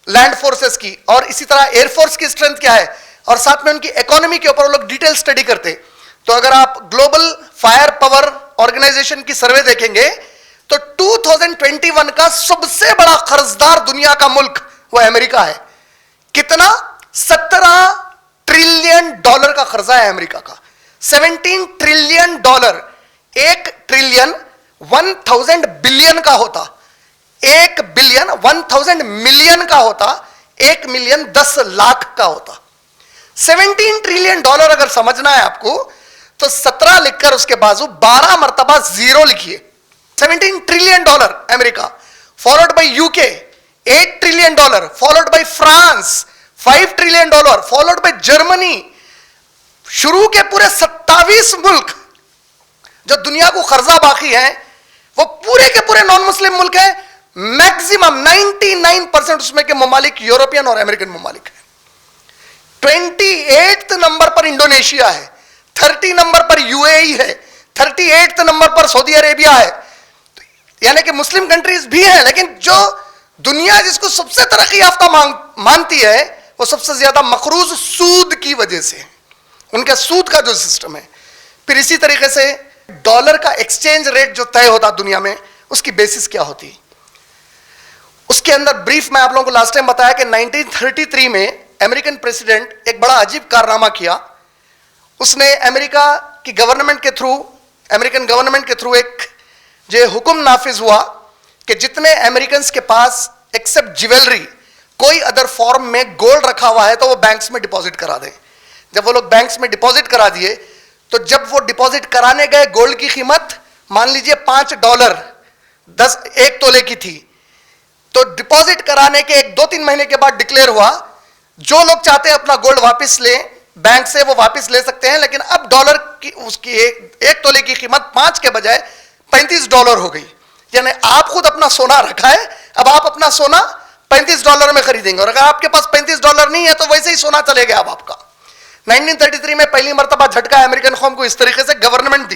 Speaker 1: لینڈ فورسز کی, اور اسی طرح ایئر فورس کی اسٹرینتھ کیا ہے, اور ساتھ میں ان کی اکانومی کے اوپر وہ لوگ ڈیٹیل اسٹڈی کرتے. تو اگر آپ گلوبل فائر پاور آرگنائزیشن کی سروے دیکھیں گے تو 2021 کا سب سے بڑا قرضدار دنیا کا ملک وہ امریکہ ہے. کتنا؟ 17 ٹریلین ڈالر کا قرضہ ہے امریکہ کا. 17 ٹریلین ڈالر. 1 ٹریلین 1000 بلین کا ہوتا, 1 بلین 1000 ملین کا ہوتا, 1 ملین 10 لاکھ کا ہوتا. 17 ٹریلین ڈالر اگر سمجھنا ہے آپ کو تو 17 لکھ کر اس کے بازو 12 مرتبہ زیرو لکھیے. 17 trillion dollar America, followed by you کے 8 trillion dollar, followed by France 5 trillion dollar, followed by Germany. شروع کے پورے 27 ملک جو دنیا کو قرضہ باقی ہیں وہ پورے کے پورے نان مسلم ملک ہیں. میکسیمم 99% اس میں کے ممالک یورپین اور امریکن ممالک ہیں. 28 نمبر پر انڈونیشیا ہے, 30 نمبر پر یو اے ای ہے, 38 نمبر پر سعودی عربیہ ہے. یعنی کہ مسلم کنٹریز بھی ہیں, لیکن جو دنیا جس کو سب سے ترقی یافتہ مانتی ہے وہ سب سے زیادہ مقروض سود کی وجہ سے, ان کا سود کا جو سسٹم ہے. پھر اسی طریقے سے ڈالر کا ایکسچینج ریٹ جو طے ہوتا دنیا میں, اس کی بیسس کیا ہوتی, اس کے اندر بریف میں آپ لوگوں کو لاسٹ ٹائم بتایا کہ 1933 میں امریکن پریزیڈنٹ ایک بڑا عجیب کارنامہ کیا. اس نے امریکہ کی گورنمنٹ کے تھرو, امریکن گورنمنٹ کے تھرو ایک جو حکم نافذ ہوا کہ جتنے امریکنز کے پاس ایکسپٹ جیولری کوئی ادر فارم میں گولڈ رکھا ہوا ہے تو وہ بینکس میں ڈپازٹ کرا دیں. جب وہ لوگ بینکس میں ڈپازٹ کرا دیے تو جب وہ ڈپازٹ کرانے گئے, گولڈ کی قیمت مان لیجئے $5 1 تولے کی تھی, تو ڈپازٹ کرانے کے 1-2-3 مہینے کے بعد ڈکلیئر ہوا جو لوگ چاہتے ہیں اپنا گولڈ واپس لیں بینک سے وہ واپس لے سکتے ہیں, لیکن اب ڈالر کی اس کی 1 تولے کی قیمت 5 کے بجائے $35 ہو گئی. یعنی آپ خود اپنا سونا رکھا ہے, اب آپ اپنا سونا $35 میں خریدیں گے, اور اگر آپ کے پاس $35 نہیں ہے تو ویسے ہی سونا چلے گیا اب آپ کا. 1933 میں پہلی مرتبہ جھٹکا امریکن قوم کو اس طریقے سے government the,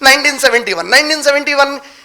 Speaker 1: 1971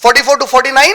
Speaker 1: 44 to 49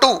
Speaker 1: 2।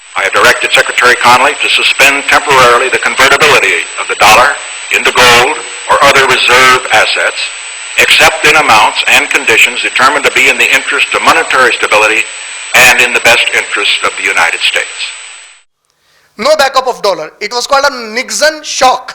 Speaker 4: I have directed Secretary Connally to suspend temporarily the convertibility of the dollar into gold or other reserve assets, except in amounts and conditions determined to be in the interest of monetary stability and in the best interest of the United States.
Speaker 1: No backup of dollar. It was called a Nixon shock.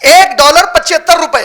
Speaker 1: $1 ₹75।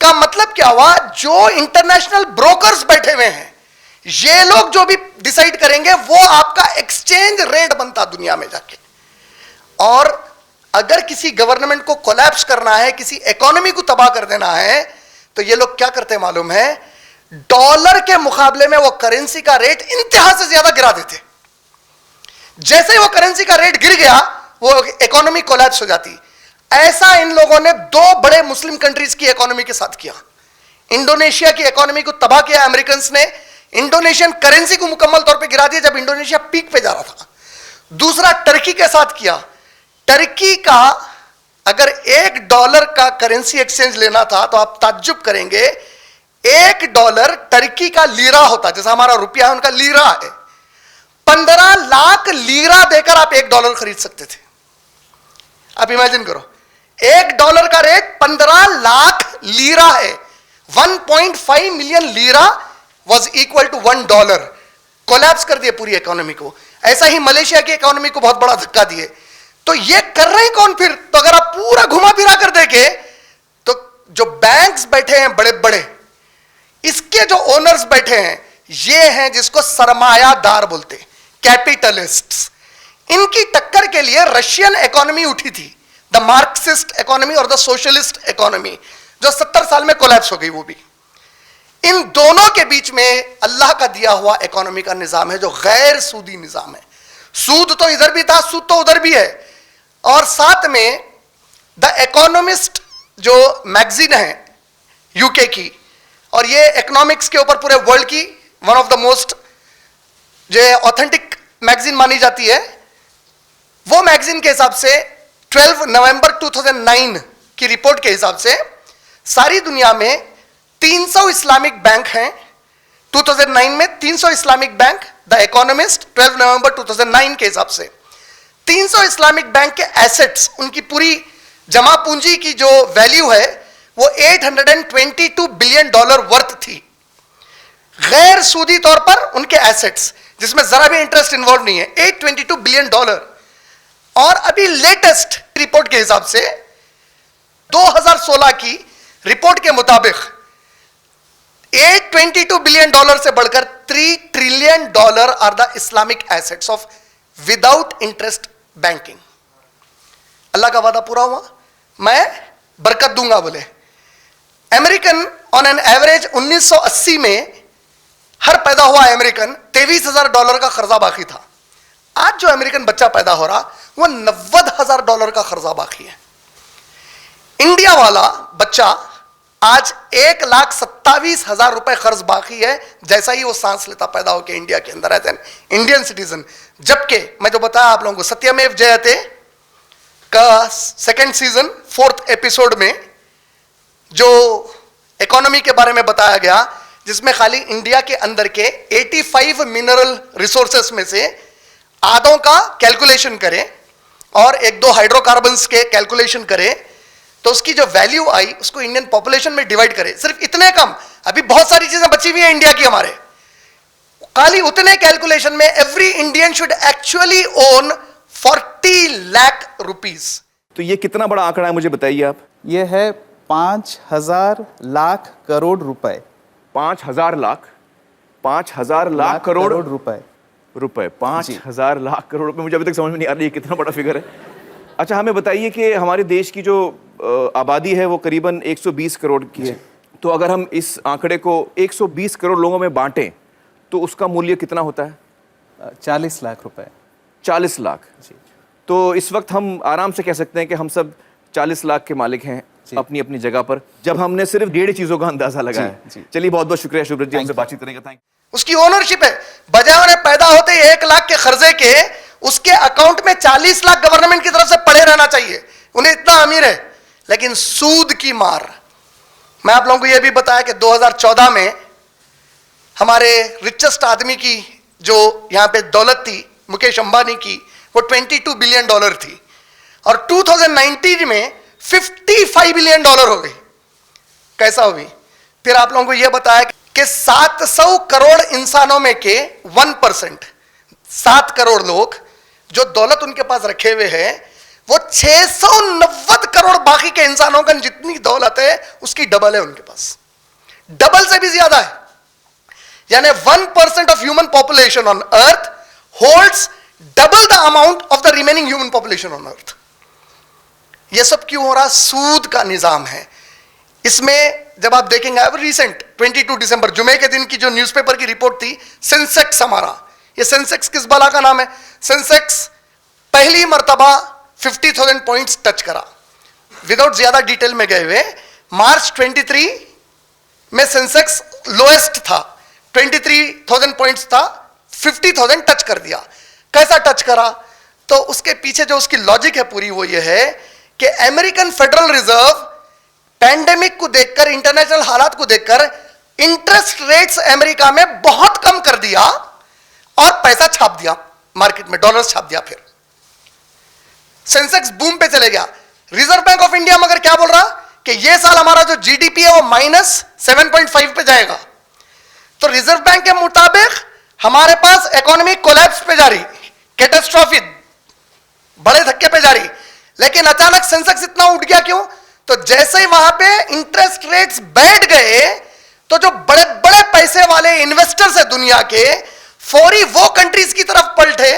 Speaker 1: کا مطلب کیا ہوا؟ جو international brokers بیٹھے ہوئے ہیں یہ لوگ جو بھی ڈیسائیڈ کریں گے وہ آپ کا ایکسچینج ریٹ بنتا دنیا میں جا کے. اور اگر کسی گورنمنٹ کو کولیپس کرنا ہے, کسی اکانومی کو تباہ کر دینا ہے, تو یہ لوگ کیا کرتے معلوم ہے؟ ڈالر کے مقابلے میں وہ کرنسی کا ریٹ انتہا سے زیادہ گرا دیتے. جیسے ہی وہ کرنسی کا ریٹ گر گیا وہ اکانومی کولیپس ہو جاتی. ایسا ان لوگوں نے 2 بڑے مسلم کنٹریز کی اکانومی کے ساتھ کیا. انڈونیشیا کی اکانومی کو تباہ کیا امریکنز نے, انڈونیشین کرنسی کو مکمل طور پہ گرا دیا جب انڈونیشیا پیک پہ جا رہا تھا. دوسرا ٹرکی کے ساتھ کیا. ٹرکی کا اگر $1 کا کرنسی ایکسچینج لینا تھا تو آپ تعجب کریں گے, $1 ٹرکی کا لیرا ہوتا, جیسا ہمارا روپیہ ہے ان کا لیرا ہے. 15 لاکھ لیرا دے کر آپ $1 خرید سکتے تھے. آپ امیجن کرو, $1 کا ریٹ 15 لاکھ لیرا ہے. 1.5 million lira was equal to $1. Collapse کر دیے پوری اکانومی کو. ایسا ہی ملیشیا کی اکانومی کو بہت بڑا دھکا دیے. تو یہ کر رہے ہیں کون پھر؟ تو اگر آپ پورا گھما پھرا کر دیکھیں تو جو بینکس بیٹھے ہیں بڑے بڑے, اس کے جو اونرز بیٹھے ہیں یہ ہیں جس کو سرمایہ دار بولتے, کیپیٹلسٹس. ان کی ٹکر کے لیے رشین اکانومی اٹھی تھی, دا مارکسسٹ اکانومی اور دا سوشلسٹ اکانومی, جو 70 سال میں کولیپس ہو گئی. وہ بھی ان دونوں کے بیچ میں اللہ کا دیا ہوا اکانومی کا نظام ہے جو غیر سودی نظام ہے. سود تو ادھر بھی تھا, سود تو ادھر بھی ہے. اور ساتھ میں دا اکانومسٹ جو میگزین ہے یو کے کی, اور یہ اکنامکس کے اوپر پورے ورلڈ کی ون آف دا موسٹ جو آتھینٹک میگزین مانی جاتی ہے, وہ میگزین کے حساب سے 12 نومبر 2009 کی رپورٹ کے حساب سے ساری دنیا میں 300 اسلامک بینک ہیں. 2009 میں 300 اسلامک بینک, دا اکانومسٹ 12 نومبر 2009 کے حساب سے 300 اسلامک بینک کے ایسٹس, ان کی پوری جمع پونجی کی جو ویلیو ہے وہ $822 بلین ورتھ تھی. غیر سودی طور پر ان کے ایسٹس جس میں ذرا بھی انٹرسٹ انوالو نہیں ہے, $822 بلین. اور ابھی لیٹسٹ رپورٹ کے حساب سے 2016 کی رپورٹ کے مطابق $822 بلین سے بڑھ کر $3 trillion are the Islamic assets of without interest banking. اللہ کا وعدہ پورا ہوا, میں برکت دوں گا بولے. امریکن آن این ایوریج 1980 میں ہر پیدا ہوا امریکن $23,000 کا قرضہ باقی تھا. آج جو امریکن بچہ پیدا ہو رہا وہ $90,000 کا قرضہ باقی ہے. انڈیا والا بچہ آج $1,27,000 قرض باقی ہے جیسا ہی وہ سانس لیتا پیدا ہو کے انڈیا کے اندر ایز این انڈین سٹیزن. جبکہ میں جو بتایا آپ لوگوں کو ستیمیو جیتے کا 2nd سیزن 4th ایپیسوڈ میں جو اکانومی کے بارے میں بتایا گیا, جس میں خالی انڈیا کے اندر کے 85 منرل ریسورسز میں سے آدھوں کا کیلکولیشن کرے اور 1-2 ہائیڈرو کاربنس کے کیلکولیشن کرے تو اس کی جو ویلیو آئی اس کو انڈین پاپولیشن میں ڈیوائڈ کرے, صرف اتنے کم, ابھی بہت ساری چیزیں بچی ہوئی ہیں انڈیا کی ہمارے, خالی اتنے کیلکولیشن میں every Indian should actually own 40 lakh rupees.
Speaker 5: تو یہ کتنا بڑا آنکڑا ہے مجھے بتائیے آپ.
Speaker 6: یہ ہے 5,000 لاکھ کروڑ روپے.
Speaker 5: 5,000 لاکھ کروڑ
Speaker 6: روپے.
Speaker 5: 5,000 لاکھ کروڑ روپے. مجھے ابھی تک سمجھ میں نہیں آ رہی ہے کتنا بڑا فگر ہے. اچھا ہمیں بتائیے کہ ہمارے دیش کی جو آبادی ہے وہ قریباً 120 کروڑ کی ہے. تو اگر ہم اس آنکڑے کو 120 کروڑ لوگوں میں بانٹیں تو اس کا مولیہ کتنا ہوتا ہے؟
Speaker 6: 40 لاکھ روپے.
Speaker 5: 40 لاکھ. تو اس وقت ہم آرام سے کہہ سکتے ہیں کہ ہم سب 40 لاکھ کے مالک ہیں اپنی اپنی جگہ پر, جب ہم نے صرف 1.5 چیزوں کا اندازہ لگایا ہے. چلیے بہت بہت شکریہ شبرت جی, ہم سے بات چیت کرنے کا. تھینک.
Speaker 1: اس کی اونرشپ ہے, بجائے انہیں پیدا ہوتے ہی 1 لاکھ کے قرضے کے اس کے اکاؤنٹ میں 40 لاکھ گورنمنٹ کی طرف سے پڑے رہنا چاہیے, انہیں اتنا امیر ہے. لیکن سود کی مار. میں آپ لوگوں کو یہ بھی بتایا کہ 2014 میں ہمارے رچسٹ آدمی کی جو یہاں پہ دولت تھی مکیش امبانی کی وہ $22 بلین تھی, اور 2019 میں $55 بلین ہو گئی. کیسا ہوئی؟ پھر آپ لوگوں کو یہ بتایا کہ 700 کروڑ انسانوں میں کے 1%, 7 کروڑ لوگ جو دولت ان کے پاس رکھے ہوئے ہیں وہ 690 کروڑ باقی کے انسانوں کا جتنی دولت ہے اس کی ڈبل ہے ان کے پاس, ڈبل سے بھی زیادہ ہے. یعنی 1% of human population on earth holds double the amount of the remaining human population on earth. یہ سب کیوں ہو رہا؟ سود کا نظام ہے. اس میں جب آپ دیکھیں گے ریسنٹ 22 دسمبر جمعے کے دن کی جو نیوز پیپر کی رپورٹ تھی, سینسیکس ہمارا, یہ سینسیکس کس بلا کا نام ہے؟ سینسیکس پہلی مرتبہ 50,000 پوائنٹس ٹچ کرا. وداؤٹ زیادہ ڈیٹیل میں گئے ہوئے, مارچ 23 میں سینسیکس لوئسٹ تھا, 23,000 پوائنٹس تھا, 50,000 ٹچ کر دیا. کیسا ٹچ کرا؟ تو اس کے پیچھے جو اس کی لاجک ہے پوری وہ یہ ہے کہ امریکن فیڈرل ریزرو پینڈیمک کو دیکھ کر, انٹرنیشنل حالات کو دیکھ کر انٹرسٹ ریٹس امریکہ میں بہت کم کر دیا اور پیسہ چھاپ دیا مارکیٹ میں, ڈالرز چھاپ دیا. پھر سینسیکس بوم پہ چلے گیا. ریزرو بینک آف انڈیا مگر کیا بول رہا کہ یہ سال ہمارا جو جی ڈی پی ہے وہ -7.5 پہ جائے گا. تو ریزرو بینک کے مطابق ہمارے پاس اکانومی کولیپس پہ جاری, کیٹاسٹروفی, بڑے دھکے پہ جاری. لیکن اچانک سینسیکس اتنا اٹھ گیا کیوں؟ تو جیسے ہی وہاں پہ انٹرسٹ ریٹس بیٹھ گئے تو جو بڑے بڑے پیسے والے انویسٹرز ہیں دنیا کے, فوری وہ کنٹریز کی طرف پلٹے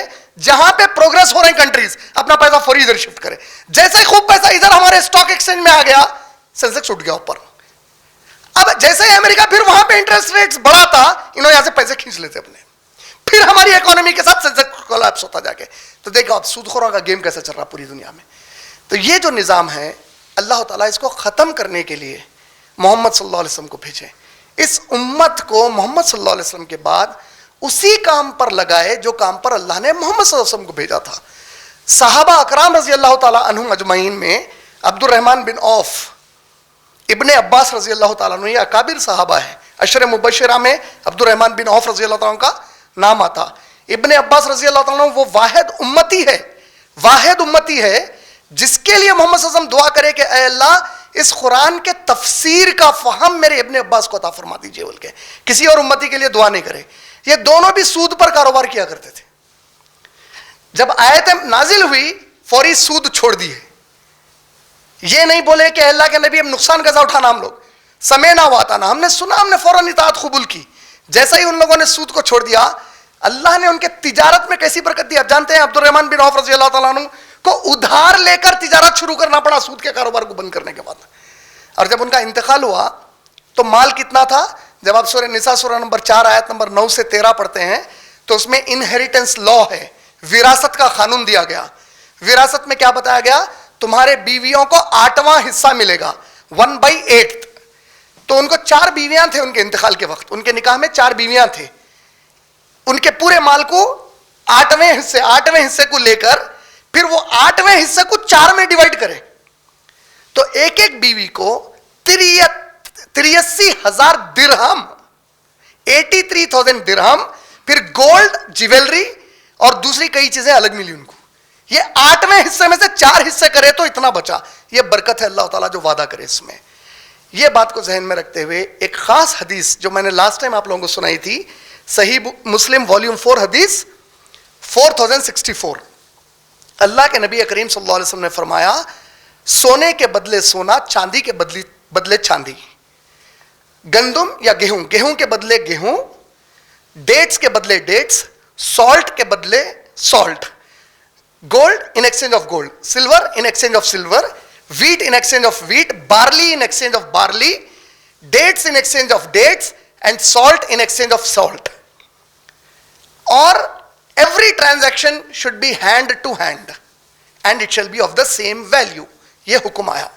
Speaker 1: جہاں پہ پروگرس ہو رہے ہیں کنٹریز, اپنا پیسہ فوری ادھر شفٹ کرے. جیسے ہی خوب پیسہ ادھر ہمارے اسٹاک ایکسچینج میں آ گیا, سینسیکس اٹھ گیا اوپر. اب جیسے ہی امریکہ پھر وہاں پہ انٹرسٹ ریٹس بڑھاتا, انہوں یہاں سے پیسے کھینچ لیتے اپنے, پھر ہماری اکانومی کے ساتھ سینسیکس کولیپس ہوتا جا کے. تو دیکھو اب سود خوروں کا گیم کیسے چل رہا پوری دنیا میں. تو یہ جو نظام ہے اللہ تعالیٰ اس کو ختم کرنے کے لیے محمد صلی اللہ علیہ وسلم کو بھیجے. اس امت کو محمد صلی اللہ علیہ وسلم کے بعد اسی کام پر لگائے جو کام پر اللہ نے محمد صلی اللہ علیہ وسلم کو بھیجا تھا. صحابہ اکرام رضی اللہ تعالیٰ عنہم اجمعین میں عبد الرحمن بن عوف, ابن عباس رضی اللہ تعالیٰ عنہ, یہ اکابر صحابہ ہیں. عشر مبشرہ میں عبد الرحمن بن عوف رضی اللہ تعالیٰ عنہ کا نام آتا. ابن عباس رضی اللہ تعالیٰ عنہ وہ واحد امتی ہے جس کے لیے محمد صلی اللہ علیہ وسلم دعا کرے کہ اے اللہ اس قرآن کے تفسیر کا فہم میرے ابن عباس کو عطا فرما دیجیے, بول کے کسی اور امتی کے لیے دعا نہیں کرے. یہ دونوں بھی سود پر کاروبار کیا کرتے تھے. جب آیت نازل ہوئی فوری سود چھوڑ دیے, یہ نہیں بولے کہ اللہ کے نبی اب نقصان کیسا اٹھانا, ہم لوگ سمعنا واطعنا, ہم نے سنا, ہم نے فوراً اطاعت قبول کی. جیسا ہی ان لوگوں نے سود کو چھوڑ دیا, اللہ نے ان کے تجارت میں کیسی برکت دی. آپ جانتے ہیں عبد الرحمن بن عوف رضی اللہ تعالیٰ عنہ کو ادھار لے کر تجارت شروع کرنا پڑا سود کے کاروبار کو بند کرنے کے بعد. اور جب ان کا انتقال ہوا تو مال کتنا تھا؟ جب آپ سورہ نساء سورہ نمبر 4 آیت نمبر 9 سے 13 پڑھتے ہیں تو اس میں انہیریٹنس لا ہے, وراثت کا قانون دیا گیا. وراثت میں کیا بتایا گیا؟ تمہارے بیویوں کو 8واں حصہ ملے گا, 1/8. تو ان کو 4 بیویاں تھے ان کے انتقال کے وقت, ان کے نکاح میں 4 بیویاں تھے. ان کے پورے مال کو 8ویں حصے کو لے کر پھر وہ 8ویں حصے کو 4 میں ڈیوائڈ کرے تو ایک ایک بیوی کو 83,000 درہم, 83,000 درہم, پھر گولڈ, جیولری اور دوسری کئی چیزیں الگ ملی ان کو. یہ 8ویں حصے میں سے 4 حصے کرے تو اتنا بچا. یہ برکت ہے اللہ تعالیٰ جو وعدہ کرے اس میں. یہ بات کو ذہن میں رکھتے ہوئے ایک خاص حدیث جو میں نے لاسٹ ٹائم آپ لوگوں کو سنائی تھی, صحیح مسلم والیوم 4 حدیث 4064. اللہ کے نبی کریم صلی اللہ علیہ وسلم نے فرمایا سونے کے بدلے سونا, چاندی کے بدلے چاندی, گندم یا گیہوں کے بدلے گیہوں, ڈیٹس کے بدلے ڈیٹس, سالٹ کے بدلے salt, gold in exchange of gold, silver in exchange of silver, wheat in exchange of wheat, barley in exchange of barley, dates in exchange of dates, and salt in exchange of salt. Or every transaction should be hand to hand and it shall be of the same value. یہ حکم آیا.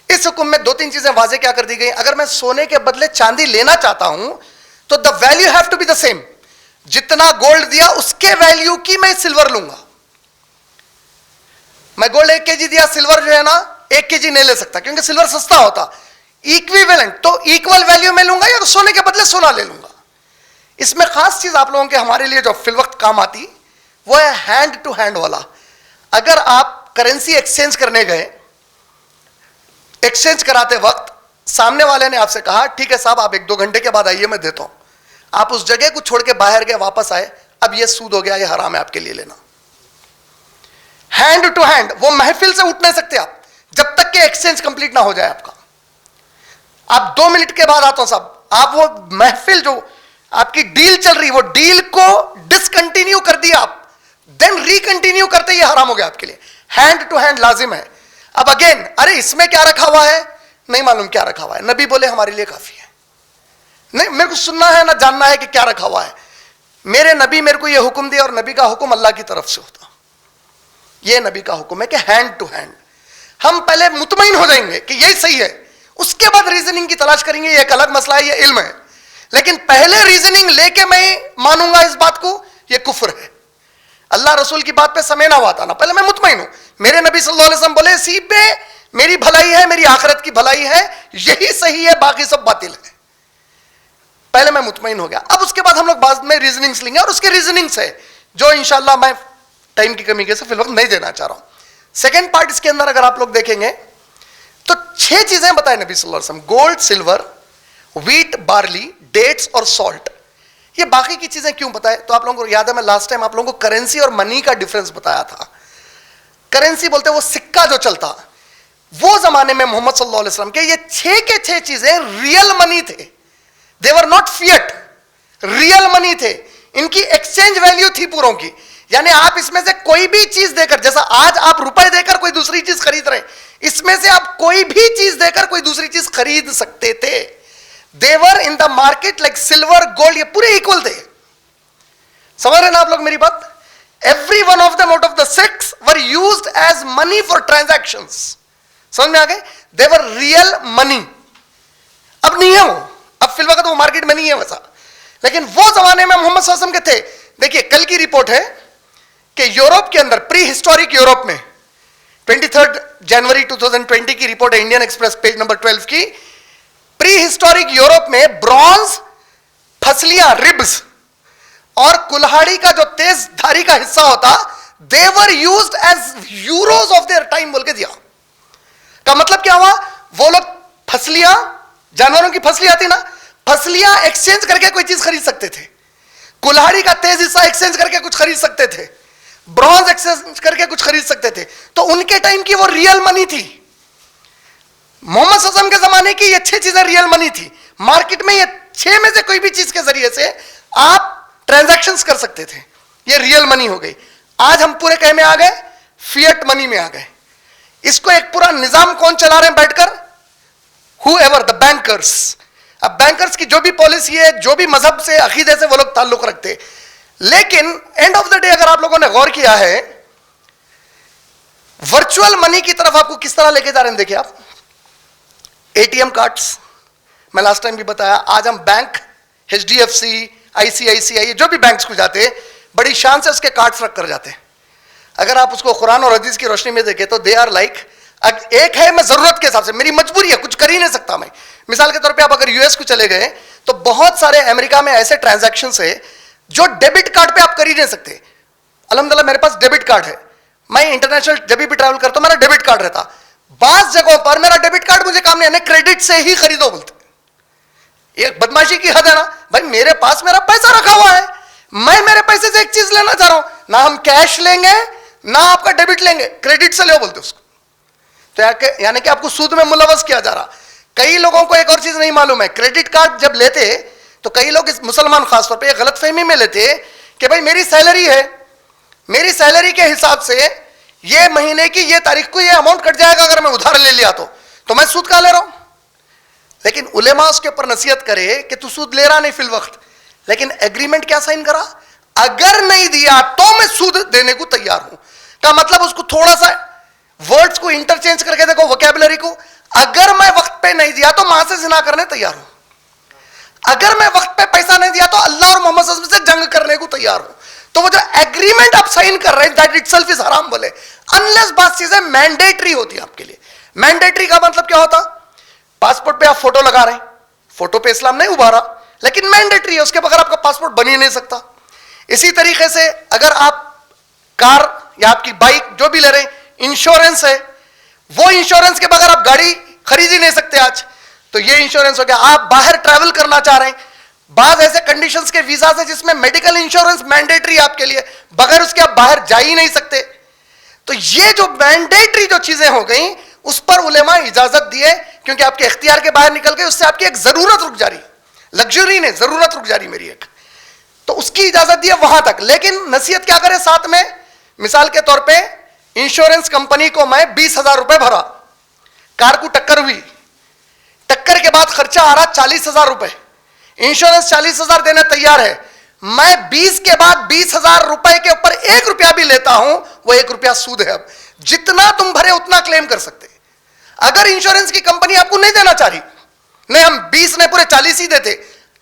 Speaker 1: اس حکم میں 2-3 چیزیں واضح کیا کر دی گئی. اگر میں سونے کے بدلے چاندی لینا چاہتا ہوں تو the value have to be the same. جتنا گولڈ دیا اس کے ویلیو کی میں سلور لوں گا. میں گولڈ 1 kg دیا, سلور جو ہے نا 1 kg نہیں لے سکتا کیونکہ سلور سستا ہوتا. ایکویولنٹ تو ایکول ویلیو میں لوں گا یا سونے کے بدلے سونا لے لوں گا. اس میں خاص چیز آپ لوگوں کے ہمارے لیے جو فی الوقت کام آتی وہ ہے ہینڈ ٹو ہینڈ والا. اگر آپ کرنسی ایکسچینج کرنے گئے, ایکسچینج کراتے وقت سامنے والے نے آپ سے کہا ٹھیک ہے صاحب آپ 1-2 گھنٹے کے بعد آئیے میں دیتا ہوں, آپ اس جگہ کو چھوڑ کے باہر گئے واپس آئے, اب یہ سود ہو گیا, یہ حرام ہے آپ کے لیے لینا. Hand to hand. وہ محفل سے اٹھ نہیں سکتے آپ جب تک کہ ایکسچینج کمپلیٹ نہ ہو جائے آپ کا. آپ 2 منٹ کے بعد آتا ہوں صاحب, آپ وہ محفل جو آپ کی ڈیل چل رہی, وہ ڈیل کو ڈسکنٹینیو کر دیا آپ, دین ریکنٹینیو کرتے یہ حرام ہو گیا آپ کے لیے. ہینڈ ٹو ہینڈ لازم ہے. اب اگین, ارے اس میں کیا رکھا ہوا ہے, نہیں معلوم کیا رکھا ہوا ہے. نبی بولے ہمارے لیے کافی ہے. نہیں میرے کو سننا ہے نہ جاننا ہے کہ کیا رکھا ہوا ہے. میرے نبی میرے کو یہ حکم دیا, اور نبی کا حکم اللہ کی طرف سے ہوتا. یہ نبی کا حکم ہے کہ ہینڈ ٹو ہینڈ. ہم پہلے مطمئن ہو جائیں گے کہ یہی صحیح ہے, اس کے بعد ریزننگ کی تلاش کریں گے. یہ ایک الگ مسئلہ ہے, یہ علم ہے. لیکن پہلے ریزننگ لے کے میں مانوں گا اس بات کو, یہ کفر ہے. اللہ رسول کی بات پہ سمینا ہوا تھا نا, پہلے میں مطمئن ہوں. میرے نبی صلی اللہ علیہ وسلم بولے اسی پہ میری بھلائی ہے, میری آخرت کی بھلائی ہے, یہی صحیح ہے, باقی سب باطل ہے. پہلے میں مطمئن ہو گیا. اب اس کے بعد ہم لوگ بعد میں ریزننگز لیں گے, اور اس کے ریزننگز ہے جو انشاءاللہ میں ٹائم کی کمی کے سے فی الوقت نہیں دینا چاہ رہا ہوں. سیکنڈ پارٹ اس کے اندر اگر آپ لوگ دیکھیں گے تو 6 چیزیں بتائیں نبی صلی اللہ علیہ وسلم: gold, silver, wheat, barley, dates اور سالٹ. یہ باقی کی چیزیں کیوں بتائے؟ تو آپ لوگوں کو یاد ہے میں لاسٹ ٹائم آپ لوگوں کو کرنسی اور منی کا ڈفرنس بتایا تھا. کرنسی بولتے وہ سکہ جو چلتا, وہ زمانے میں محمد صلی اللہ علیہ وسلم کے یہ 6 کے 6 چیزیں ریئل منی تھے. They were not fiat, real money تھے. ان کی ایکسچینج ویلیو تھی پوروں کی. یعنی آپ اس میں سے کوئی بھی چیز دے کر, جیسا آج آپ روپے دے کر کوئی دوسری چیز خرید رہے ہیں, اس میں سے آپ کوئی بھی چیز دے کر کوئی دوسری چیز خرید سکتے تھے. They were in the market like silver, gold, یہ پورے equal تھے. سمجھ رہے نا آپ لوگ میری بات؟ Every one of them out of the 6 were used as money for transactions. سمجھ میں آ گئے؟ They were real money. اب نہیں ہے وہ, اب فی الوقت وہ مارکیٹ میں نہیں ہے ویسا, لیکن وہ زمانے میں محمد صلی اللہ علیہ وسلم کے تھے. دیکھیے کل کی رپورٹ ہے کہ یورپ کے اندر, پری ہسٹورک یورپ میں 23 جنوری 2020 کی رپورٹ ہے, انڈین ایکسپریس پیج نمبر 12 کی. پری ہسٹورک یورپ میں برونز, پھسلیاں, ربز اور کلہاڑی کا جو تیز دھاری کا حصہ ہوتا, they were used as euros of their time بول کے دیا. کا مطلب کیا ہوا؟ وہ لوگ پھسلیاں, جانوروں کی پھسلی آتی نا, پھسلیاں ایکسچینج کر کے کوئی چیز خرید سکتے تھے. کلہاڑی کا تیز حصہ ایکسچینج کر کے کچھ خرید سکتے تھے. برونز ایکسچینج کر کے کچھ خرید سکتے تھے. تو ان کے ٹائم کی وہ ریئل منی تھی. محمد صلی اللہ علیہ وسلم کے زمانے کی یہ 6 چیزیں ریئل منی تھی. مارکیٹ میں یہ 6 میں سے کوئی بھی چیز کے ذریعے سے آپ ٹرانزیکشنز کر سکتے تھے. یہ ریئل منی ہو گئی. آج ہم پورے کہے میں آ گئے, فیٹ منی میں آ گئے. اس کو ایک پورا نظام کون چلا رہے ہیں بیٹھ کر؟ whoever, the bankers. اب بینکرز کی جو بھی پالیسی ہے, جو بھی مذہب سے, عقیدے سے وہ لوگ تعلق رکھتے, لیکن اینڈ آف دا ڈے اگر آپ لوگوں نے غور کیا ہے ورچوئل منی کی طرف آپ کو کس طرح لے کے جا رہے ہیں. دیکھیں آپ اے ٹی ایم کارڈز, میں لاسٹ ٹائم بھی بتایا, آج ہم bank, H D F C, I C I C I, جو بھی بینکس کو جاتے بڑی شان سے اس کے کارڈز رکھ کر جاتے ہیں. اگر آپ اس کو قرآن اور حدیث کی روشنی میں دیکھیں تو دے آر لائک, ایک ہے میں ضرورت کے حساب سے, میری مجبوری ہے, کچھ کر ہی نہیں سکتا میں. مثال کے طور پہ آپ اگر یو ایس کو چلے گئے تو بہت سارے امریکہ میں ایسے ٹرانزیکشنز ہے جو ڈیبٹ کارڈ پہ آپ کر ہی نہیں سکتے. الحمدللہ میرے پاس ڈیبٹ کارڈ ہے, میں انٹرنیشنل جب بھی ٹریول کرتا ہوں میرا ڈیبٹ کارڈ رہتا. بعض جگہوں پر میرا ڈیبٹ کارڈ مجھے کام نہیں آنے, کریڈٹ سے ہی خریدو بولتے. یہ بدماشی کی حد ہے نا بھائی, میرے پاس میرا پیسہ رکھا ہوا ہے, میں میرے پیسے سے ایک چیز لینا چاہ رہا ہوں, نہ ہم کیش لیں گے نہ آپ کا ڈیبٹ لیں گے, کریڈٹ سے لو بولتے اس کو. تو یعنی کہ آپ کو سود میں ملوث کیا جا رہا. کئی لوگوں کو ایک اور چیز نہیں معلوم ہے, کریڈٹ کارڈ جب لیتے تو کئی لوگ مسلمان خاص طور پہ یہ غلط فہمی میں لیتے کہ بھائی میری سیلری ہے, میری سیلری کے حساب سے یہ مہینے کی یہ تاریخ کو یہ اماؤنٹ کٹ جائے گا, اگر میں ادھار لے لیا تو میں سود کہاں لے رہا ہوں. لیکن علماء اس کے اوپر نصیحت کرے کہ تو سود لے رہا نہیں فی الوقت, لیکن ایگریمنٹ کیا سائن کرا, اگر نہیں دیا تو میں سود دینے کو تیار ہوں. کا مطلب اس کو تھوڑا سا ورڈز کو انٹرچینج کر کے دیکھو, ووکیبلری کو, اگر میں وقت پہ نہیں دیا تو ماں سے زنا کرنے تیار ہوں, اگر میں وقت پہ پیسہ نہیں دیا تو اللہ اور محمد صلی اللہ علیہ وسلم سے جنگ کرنے کو تیار ہوں. تو وہ جو ایگریمنٹ آپ سائن کر رہے ہیں دیٹ اٹ سیلف از حرام بولے, انلیس بات چیزیں مینڈیٹری ہوتی ہیں آپ کے لیے. مینڈیٹری کا مطلب کیا ہوتا, پاسپورٹ پہ آپ فوٹو لگا رہے ہیں, فوٹو پہ اسلام نہیں ابھارا لیکن مینڈیٹری ہے, اس کے بغیر آپ کا پاسپورٹ بن ہی نہیں سکتا. اسی طریقے سے اگر آپ کار یا آپ کی بائک جو بھی لے رہے ہیں, انشورنس ہے, وہ انشورنس کے بغیر آپ گاڑی خرید ہی نہیں سکتے آج. تو یہ انشورنس ہو گیا. آپ باہر ٹریول کرنا چاہ رہے ہیں, بعض ایسے کنڈیشنز کے ویزا سے جس میں میڈیکل انشورنس مینڈیٹری آپ کے لیے, بغیر اس کے آپ باہر جا ہی نہیں سکتے. تو یہ جو مینڈیٹری جو چیزیں ہو گئیں اس پر علماء اجازت دیے کیونکہ آپ کے اختیار کے باہر نکل گئے, اس سے آپ کی ایک ضرورت رک جاری, لگژری نے ضرورت رک جاری میری ایک, تو اس کی اجازت دی ہے وہاں تک. لیکن نصیحت کیا کرے ساتھ میں, مثال کے طور پہ انشورنس کمپنی کو میں 20,000 روپے بھرا, کار کو ٹکر ہوئی, ٹکر کے بعد خرچہ آ رہا 40,000 روپے, انشورنس 40,000 دینے تیار ہے, میں 20 کے بعد 20,000 روپے کے اوپر 1 روپیہ بھی لیتا ہوں, وہ 1 روپیہ سود ہے. اب جتنا تم بھرے اتنا کلیم کر سکتے. اگر انشورنس کی کمپنی آپ کو نہیں دینا چاہ رہی, نہیں ہم 20 نے پورے 40 ہی دیتے,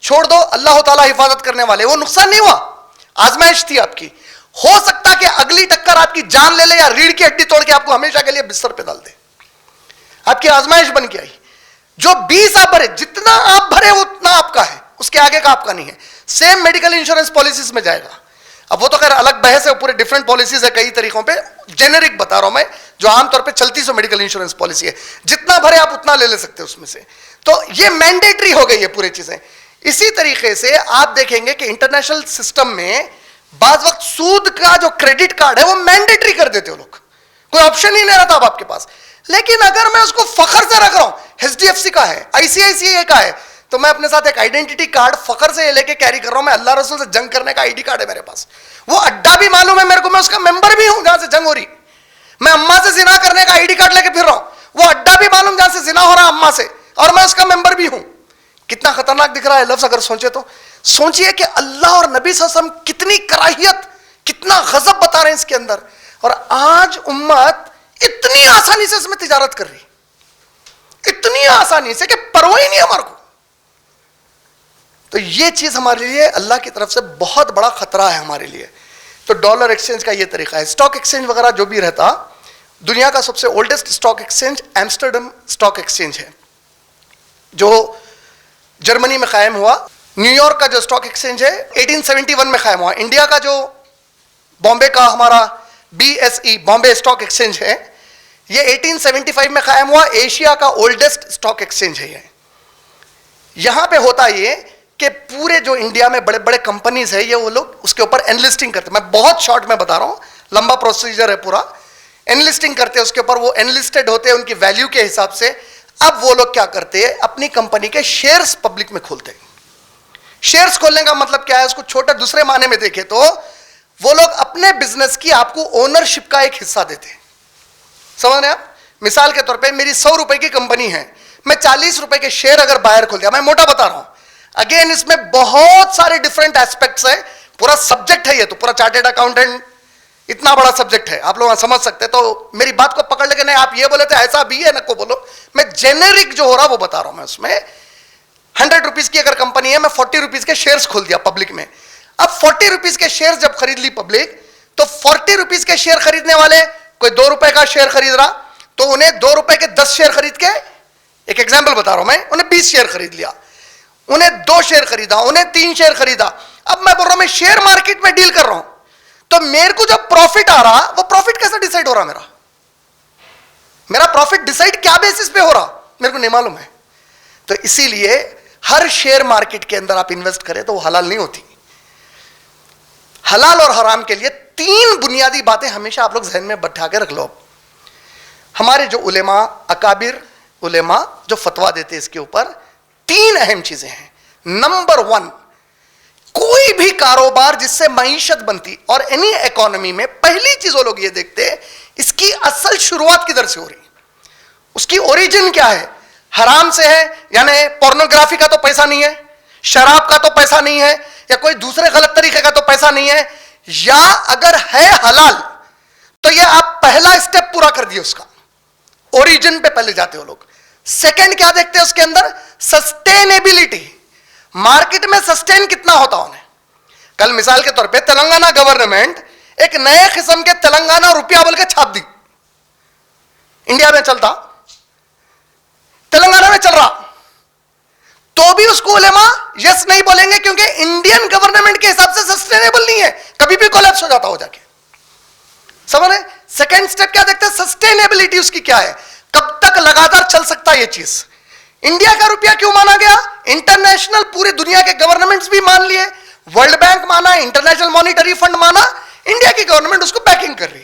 Speaker 1: چھوڑ دو, اللہ تعالیٰ حفاظت کرنے والے, وہ نقصان نہیں ہوا, آزمائش تھی آپ کی. ہو سکتا کہ اگلی ٹکر آپ کی جان لے لے یا ریڑھ کی ہڈی توڑ کے آپ کو ہمیشہ کے لیے بستر پہ ڈال دے. آپ کی آزمائش بن کے آئی. جو 20 آپ بھرے, جتنا آپ بھرے اتنا آپ کا ہے, اس کے آگے کا آپ کا نہیں ہے. سیم میڈیکل انشورنس پالیسیز میں جائے گا. اب وہ تو خیر الگ بحث ہے, پورے ڈفرنٹ پالیسیز ہے کئی طریقوں پہ, جنرک بتا رہا ہوں میں, جو عام طور پہ چلتی سو میڈیکل انشورنس پالیسی ہے, جتنا بھرے آپ اتنا لے سکتے اس میں سے. تو یہ مینڈیٹری ہو گئی ہے پوری چیزیں. اسی طریقے سے آپ دیکھیں گے کہ انٹرنیشنل سسٹم میں بعض وقت سود کا جو کریڈٹ کارڈ ہے وہ مینڈیٹری کر دیتے ہو لوگ, کوئی آپشن ہی نہیں رہتا اب آپ کے پاس. لیکن اگر میں اس کو فخر سے رکھ رہا ہوں, HDFC کا ہے, ICICI کا ہے, تو میں اپنے ساتھ ایک آئیڈینٹی کارڈ فخر سے لے کے کیری کر رہا ہوں. میں اللہ رسول سے جنگ کرنے کا ID کارڈ ہے میرے پاس, وہ اڈا بھی معلوم ہے میرے کو, میں اس کا ممبر بھی ہوں جہاں سے جنگ ہو رہی. میں اماں سے زنا کرنے کا ID کارڈ لے کے پھر رہا ہوں, وہ اڈا بھی معلوم جہاں سے زنا ہو رہا اماں سے, اور میں اس کا ممبر بھی ہوں. کتنا خطرناک دکھ رہا ہے لفظ اگر سوچے تو. سوچئے کہ اللہ اور نبی صلی اللہ علیہ وسلم کتنی کراہیت, کتنا غضب بتا رہے ہیں اس کے اندر, اور آج امت اتنی آسانی سے اس میں تجارت کر رہی, اتنی آسانی سے کہ پرواہ ہی نہیں ہمارے کو. تو یہ چیز ہمارے لیے اللہ کی طرف سے بہت بڑا خطرہ ہے ہمارے لیے. تو ڈالر ایکسچینج کا یہ طریقہ ہے. اسٹاک ایکسچینج وغیرہ جو بھی رہتا, دنیا کا سب سے oldest stock exchange Amsterdam stock exchange ہے جو جرمنی میں قائم ہوا. نیو یارک کا جو اسٹاک ایکسچینج ہے 1871 میں قائم ہوا. انڈیا کا جو بامبے کا ہمارا BSE بامبے اسٹاک ایکسچینج ہے یہ 1875 میں قائم ہوا. ایشیا کا اولڈسٹ اسٹاک ایکسچینج ہے یہ. یہاں پہ ہوتا یہ کہ پورے جو انڈیا میں بڑے بڑے کمپنیز ہے یہ وہ لوگ اس کے اوپر انلسٹنگ کرتے. میں بہت شارٹ میں بتا رہا ہوں, لمبا پروسیجر ہے پورا. انلسٹنگ کرتے اس کے اوپر, وہ انلسٹڈ ہوتے ہیں ان کی ویلیو کے حساب سے. اب وہ لوگ کیا کرتے ہیں, اپنی کمپنی کے شیئرز پبلک میں کھولتے. شیئرز کھولنے کا مطلب کیا ہے, اس کو چھوٹے دوسرے معنی میں دیکھیں تو وہ لوگ اپنے بزنس کی آپ کو اونرشپ کا ایک حصہ دیتے ہیں. سمجھ رہے ہیں آپ؟ مثال کے طور پہ میری 100 روپے کی کمپنی ہے, میں 40 روپے کے شیئر اگر باہر کھول دیا, میں موٹا بتا رہا ہوں, اگین اس میں بہت سارے ڈفرنٹ ایسپیکٹس ہیں, پورا سبجیکٹ ہے یہ تو, پورا چارٹرڈ اکاؤنٹنٹ اتنا بڑا سبجیکٹ ہے, آپ لوگ سمجھ سکتے. تو میری بات کو پکڑ لے کے نہیں آپ یہ بولے تھے ایسا بھی ہے نہ کو بولو, میں جنرک جو ہو رہا وہ بتا رہا ہوں. میں اس میں 100 روپیز کی اگر کمپنی ہے, میں 40 روپیز کے شیئرز کھول دیا پبلک میں. اب 40 روپیز کے شیئر جب خرید لی پبلک, تو 40 روپیز کے شیئر خریدنے والے کوئی 2 روپے کا شیئر خرید رہا, تو انہیں 2 روپے کے 10 شیئر خرید کے, ایک ایگزامپل بتا رہا ہوں میں, انہیں 20 شیئر خرید لیا. انہیں 2 شیئر خریدا, انہیں 3 شیئر خریدا. اب میں بول رہا ہوں میں شیئر مارکیٹ میں ڈیل کر رہا ہوں, تو میرے کو جب پروفٹ آ رہا, وہ پروفٹ کیسے ڈیسائیڈ ہو رہا, میرا پروفٹ ڈیسائیڈ کیا بیسس پہ ہو رہا میرے کو نہیں معلوم ہے. تو اسی لیے ہر شیئر مارکیٹ کے اندر آپ انویسٹ کریں تو وہ حلال نہیں ہوتی. حلال اور حرام کے لیے 3 بنیادی باتیں ہمیشہ آپ لوگ ذہن میں بٹھا کے رکھ لو. ہمارے جو علماء, اکابر علماء جو فتوا دیتے اس کے اوپر 3 اہم چیزیں ہیں. نمبر 1, کوئی بھی کاروبار جس سے معیشت بنتی, اور اینی اکانومی میں پہلی چیز وہ لوگ یہ دیکھتے اس کی اصل شروعات کدھر سے ہو رہی, اس کی اوریجن کیا ہے. حرام سے ہے, یعنی پورنوگرافی کا تو پیسہ نہیں ہے, شراب کا تو پیسہ نہیں ہے, یا کوئی دوسرے غلط طریقے کا تو پیسہ نہیں ہے, یا اگر ہے حلال تو یہ آپ پہلا اسٹیپ پورا کر دیے, اس کا اوریجن پہ پہلے جاتے ہو لوگ. سیکنڈ کیا دیکھتے ہیں اس کے اندر, سسٹینیبلٹی, مارکیٹ میں سسٹین کتنا ہوتا انہیں. کل مثال کے طور پہ تلنگانہ گورنمنٹ ایک نئے قسم کے تلنگانہ روپیہ بول کے چھاپ دی, انڈیا میں چلتا, تلنگانہ میں چل رہا, تو بھی اس کو علماء یس نہیں بولیں گے, کیونکہ انڈین گورنمنٹ کے حساب سے سسٹینیبل نہیں ہے, کبھی بھی کولیپس ہو جاتا ہو جا کے. سمجھ رہے. سیکنڈ اسٹیپ کیا دیکھتے ہیں, سسٹینیبلٹی اس کی کیا ہے, کب تک لگاتار چل سکتا ہے یہ چیز. انڈیا کا روپیہ کیوں مانا گیا, انٹرنیشنل پوری دنیا کے گورنمنٹس بھی مان لیے, ورلڈ بینک مانا, انٹرنیشنل مانیٹری فنڈ مانا, انڈیا کی گورنمنٹ اس کو بیکنگ کر رہی.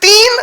Speaker 1: 3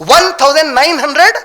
Speaker 1: 1900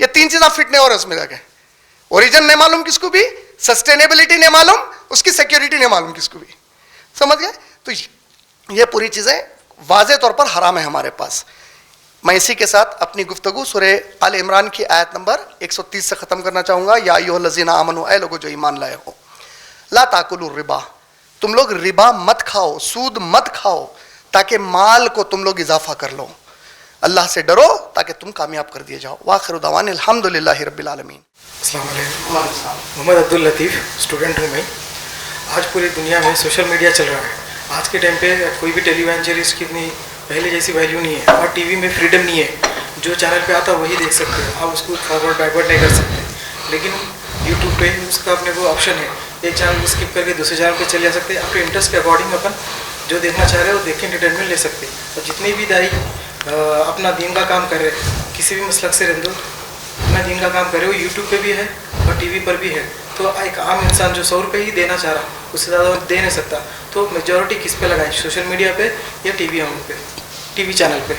Speaker 1: یہ 3 چیزیں فٹ نہیں ہو رہے اس میں جا کے. اوریجن نہیں معلوم کس کو بھی, سسٹینیبلٹی نہیں معلوم, اس کی سیکیورٹی نہیں معلوم کس کو بھی. سمجھ گئے؟ تو یہ پوری چیزیں واضح طور پر حرام ہے ہمارے پاس. میں اسی کے ساتھ اپنی گفتگو سورہ آل عمران کی آیت نمبر 130 سے ختم کرنا چاہوں گا. یا ایھا الذین آمنوا, اے لوگوں جو ایمان لائے ہو, لا تاکلوا الربا, تم لوگ ربا مت کھاؤ, سود مت کھاؤ, تاکہ مال کو تم لوگ اضافہ کر لو. اللہ سے ڈرو تاکہ تم کامیاب کر دیے جاؤ. وآخر دعوانا الحمدللہ رب العالمین.
Speaker 7: السلام علیکم. محمد عبداللطیف اسٹوڈنٹ ہوں میں. آج پوری دنیا میں سوشل میڈیا چل رہا ہے. آج کے ٹائم پہ کوئی بھی ٹیلی ایونجلسٹ کی اتنی پہلے جیسی ویلیو نہیں ہے, اور ٹی وی میں فریڈم نہیں ہے. جو چینل پہ آتا ہے وہی دیکھ سکتے ہیں, آپ اس کو فارورڈ بیکورڈ نہیں کر سکتے. لیکن یوٹیوب پہ اس کا اپنے کو آپشن ہے, ایک چینل اسکپ کر کے دوسرے چینل پہ چل جا سکتے ہیں. اپنے انٹرسٹ کے اکارڈنگ اپن جو دیکھنا چاہ رہے ہیں وہ دیکھ کے انٹرٹینمنٹ لے سکتے ہیں. اور جتنے بھی دائی اپنا دین کا کام کر رہے ہیں, کسی بھی مسلک سے رہندو اپنا دین کا کام کر رہے ہو, یوٹیوب پہ بھی ہے اور ٹی وی پر بھی ہے. تو ایک عام انسان جو 100 روپے ہی دینا چاہ رہا, اس سے زیادہ دے نہیں سکتا. تو میجورٹی کس پہ لگائیں, سوشل میڈیا پہ یا ٹی وی چینل پہ؟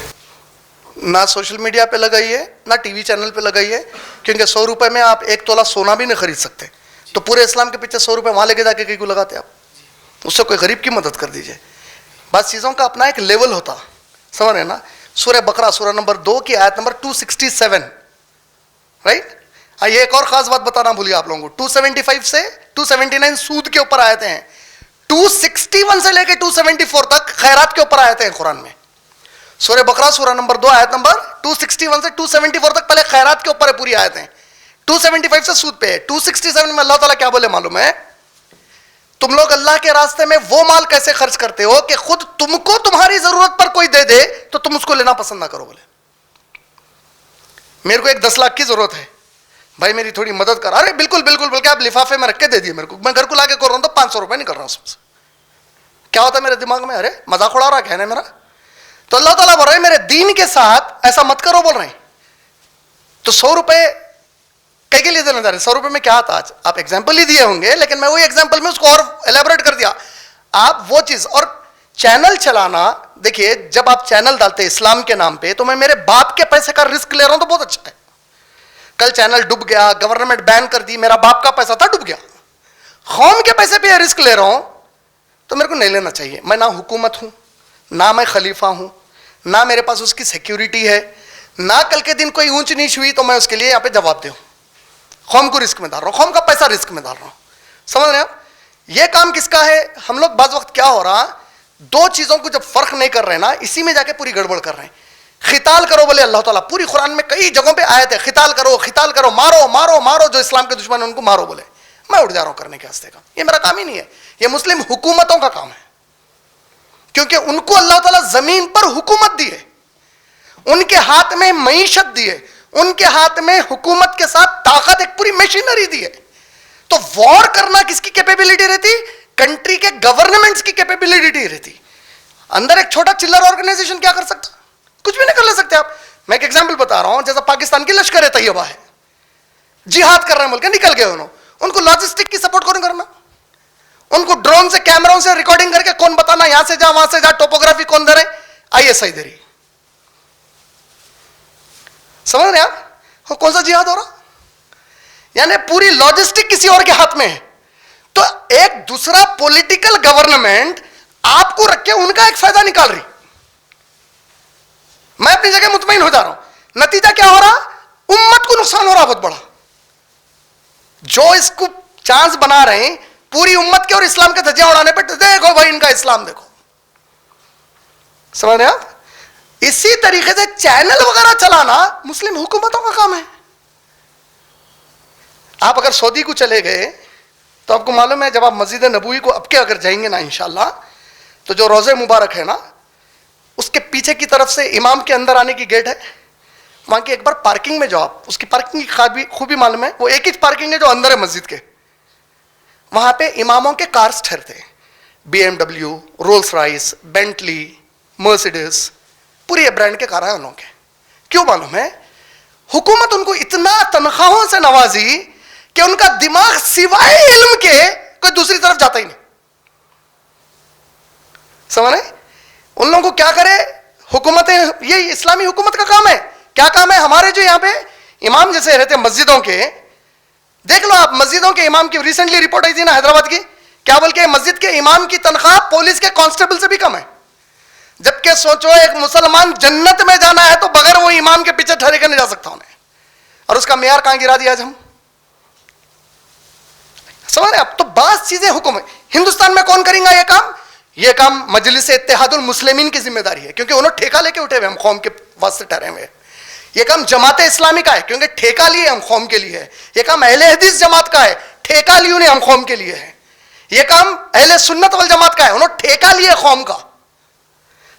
Speaker 1: نہ سوشل میڈیا پہ لگائیے نہ ٹی وی چینل پہ لگائیے, کیونکہ 100 روپے میں آپ 1 تولہ سونا بھی نہیں خرید سکتے. تو پورے اسلام کے پیچھے 100 روپے وہاں لے کے جا کے کہیں کو لگاتے آپ؟ اس سے کوئی غریب کی مدد کر دیجیے. بعض چیزوں کا اپنا ایک لیول ہوتا, سمجھ رہے ہیں نا. سورہ بقرہ سورہ نمبر 2 کی آیت نمبر 267, رائٹ. یہ ایک اور خاص بات بتانا بھولیا آپ لوگوں کو. 275 سے 279 سود کے اوپر آیتیں ہیں, 261 سے لے کے 274 تک خیرات کے اوپر آیتیں ہیں قرآن میں. سورہ بقرہ سورہ نمبر 2 آیت نمبر 261 سے 274 تک پہلے خیرات کے اوپر ہے پوری آیتیں. 275 سے سود پہ ہے. 267 میں اللہ تعالیٰ کیا بولے معلوم ہے؟ تم لوگ اللہ کے راستے میں وہ مال کیسے خرچ کرتے ہو کہ خود تم کو تمہاری ضرورت پر کوئی دے دے تو تم اس کو لینا پسند نہ کرو. بولے میرے کو ایک 10 لاکھ کی ضرورت ہے, بھائی میری تھوڑی مدد کر. ارے بالکل بالکل, بلکہ آپ لفافے میں رکھ کے دے دیے میرے کو, میں گھر کو لا کے کر رہا ہوں تو 500 روپے نکل رہا ہوں اس میں سے. کیا ہوتا ہے میرے دماغ میں؟ ارے مذاق اڑا رہا ہے کہنا میرا. تو اللہ تعالیٰ بول رہے ہیں میرے دین کے ساتھ ایسا مت کرو, بول رہے ہیں. تو 100 روپے کئی کے لیے دینا چاہ رہے ہیں؟ 100 روپے میں کیا تھا؟ آج آپ ایگزامپل ہی دیے ہوں گے, لیکن میں وہی ایگزامپل میں اس کو اور ایلیبریٹ کر دیا. آپ وہ چیز, اور چینل چلانا, دیکھیے جب آپ چینل ڈالتے اسلام کے نام پہ, تو میں میرے باپ کے پیسے کا رسک لے رہا ہوں تو بہت اچھا ہے. کل چینل ڈوب گیا, گورنمنٹ بین کر دی, میرا باپ کا پیسہ تھا ڈوب گیا, قوم کے پیسے پہ رسک لے رہا ہوں تو میرے کو نہیں لینا چاہیے. میں نہ حکومت ہوں, نہ میں خلیفہ ہوں, نہ میرے پاس اس کی سیکیورٹی ہے, نہ کل کے دن کوئی اونچ نیچ ہوئی تو میں اس کے لیے یہاں پہ جواب دوں. قوم کو رسک میں ڈال رہا ہوں, قوم کا پیسہ رسک میں ڈال رہا ہوں. سمجھ رہے ہیں آپ؟ یہ کام کس کا ہے؟ ہم لوگ بعض وقت کیا ہو رہا, 2 چیزوں کو جب فرق نہیں کر رہے نا, اسی میں جا کے پوری گڑبڑ کر رہے ہیں. قتال کرو بولے اللہ تعالیٰ, پوری قرآن میں کئی جگہوں پہ آیت ہے قتال کرو, قتال کرو, مارو مارو مارو, جو اسلام کے دشمن ہیں ان کو مارو. بولے میں اٹھ جا رہا ہوں کرنے کے واسطے کا, یہ میرا کام ہی نہیں ہے, یہ مسلم حکومتوں کا کام ہے. کیونکہ ان کو اللہ تعالیٰ زمین پر حکومت دی ہے, ان کے ہاتھ میں معیشت دی ہے, ان کے ہاتھ میں حکومت کے ساتھ طاقت, ایک پوری مشینری دی ہے. تو وار کرنا کس کی کیپیبلٹی رہتی؟ کنٹری کے گورنمنٹس کی کیپیبلٹی رہتی. اندر ایک چھوٹا چلر آرگنائزیشن کیا کر سکتا؟ کچھ بھی نہیں کر لے سکتے آپ. میں ایک ایگزامپل بتا رہا ہوں, جیسا پاکستان کی لشکر طیبہ ہے, جہاد کر رہے ہیں ملک, نکل گئے انہوں, ان کو لاجسٹک کی سپورٹ کون کرنا؟ ان کو ڈرون سے کیمروں سے ریکارڈنگ کر کے کون بتانا یہاں سے جا وہاں سے جا, ٹوپوگرافی کون دے رہے؟ ISI دے رہی. سمجھ رہے ہیں آپ کون سا جہاد ہو رہا؟ یعنی پوری لاجسٹک کسی اور کے ہاتھ میں ہے. تو ایک دوسرا پولیٹیکل گورنمنٹ آپ کو رکھ کے ان کا ایک فائدہ نکال رہی. میں اپنی جگہ مطمئن ہو جا رہا ہوں. نتیجہ کیا ہو رہا؟ امت کو نقصان ہو رہا بہت بڑا. جو اس کو چانس بنا رہے ہیں پوری امت کے اور اسلام کے دھجیاں اڑانے پہ, دیکھو بھائی ان کا اسلام دیکھو. سمجھ رہے ہیں آپ؟ اسی طریقے سے چینل وغیرہ چلانا مسلم حکومتوں کا کام ہے. آپ اگر سعودی کو چلے گئے تو آپ کو معلوم ہے, جب آپ مسجد نبوی کو اب کے اگر جائیں گے نا انشاءاللہ, تو جو روضہ مبارک ہے نا, اس کے پیچھے کی طرف سے امام کے اندر آنے کی گیٹ ہے. وہاں کی ایک بار پارکنگ میں جو آپ, اس کی پارکنگ کی خوبی معلوم ہے, وہ ایک ہی پارکنگ ہے جو اندر ہے مسجد کے. وہاں پہ اماموں کے کارز ٹھہرتے ہیں, BMW, Rolls Royce, Bentley, Mercedes, پوری برانڈ کے کار ہیں انہوں کے. کیوں معلوم ہے؟ حکومت ان کو اتنا تنخواہوں سے نوازی کہ ان کا دماغ سوائے علم کے کوئی دوسری طرف جاتا ہی نہیں. سمجھ رہے؟ ان لوگوں کو کیا کرے حکومتیں, یہ اسلامی حکومت کا کام ہے. کیا کام ہے ہمارے جو یہاں پہ امام جیسے رہتے مسجدوں کے, دیکھ لو آپ مسجدوں کے امام کی ریسنٹلی رپورٹ آئی تھی نا حیدرآباد کی, کیا بول کے مسجد کے امام کی تنخواہ پولیس کے کانسٹیبل سے بھی کم ہے. جبکہ سوچو ایک مسلمان جنت میں جانا ہے تو بغیر وہ امام کے پیچھے ٹھہرے کر نہیں جا سکتا انہیں, اور اس کا معیار کہاں گرا دیا آج ہم. سمجھ رہے اب تو بعض چیزیں حکم ہے. ہندوستان میں کون کریں گا یہ کام؟ یہ کام مجلس اتحاد المسلمین کی ذمہ داری ہے, کیونکہ انہوں ٹھیکہ لے کے اٹھے ہوئے ہم قوم کے واسطے ٹھہرے ہوئے. یہ کام جماعت اسلامی کا ہے, کیونکہ ٹھیکہ لیے ہم قوم کے لیے ہے. یہ کام اہل حدیث جماعت کا ہے, ٹھیکہ لیے انہیں ہم قوم کے لیے ہے. یہ کام اہل سنت والجماعت کا ہے, انہوں ٹھیکہ لیے قوم کا.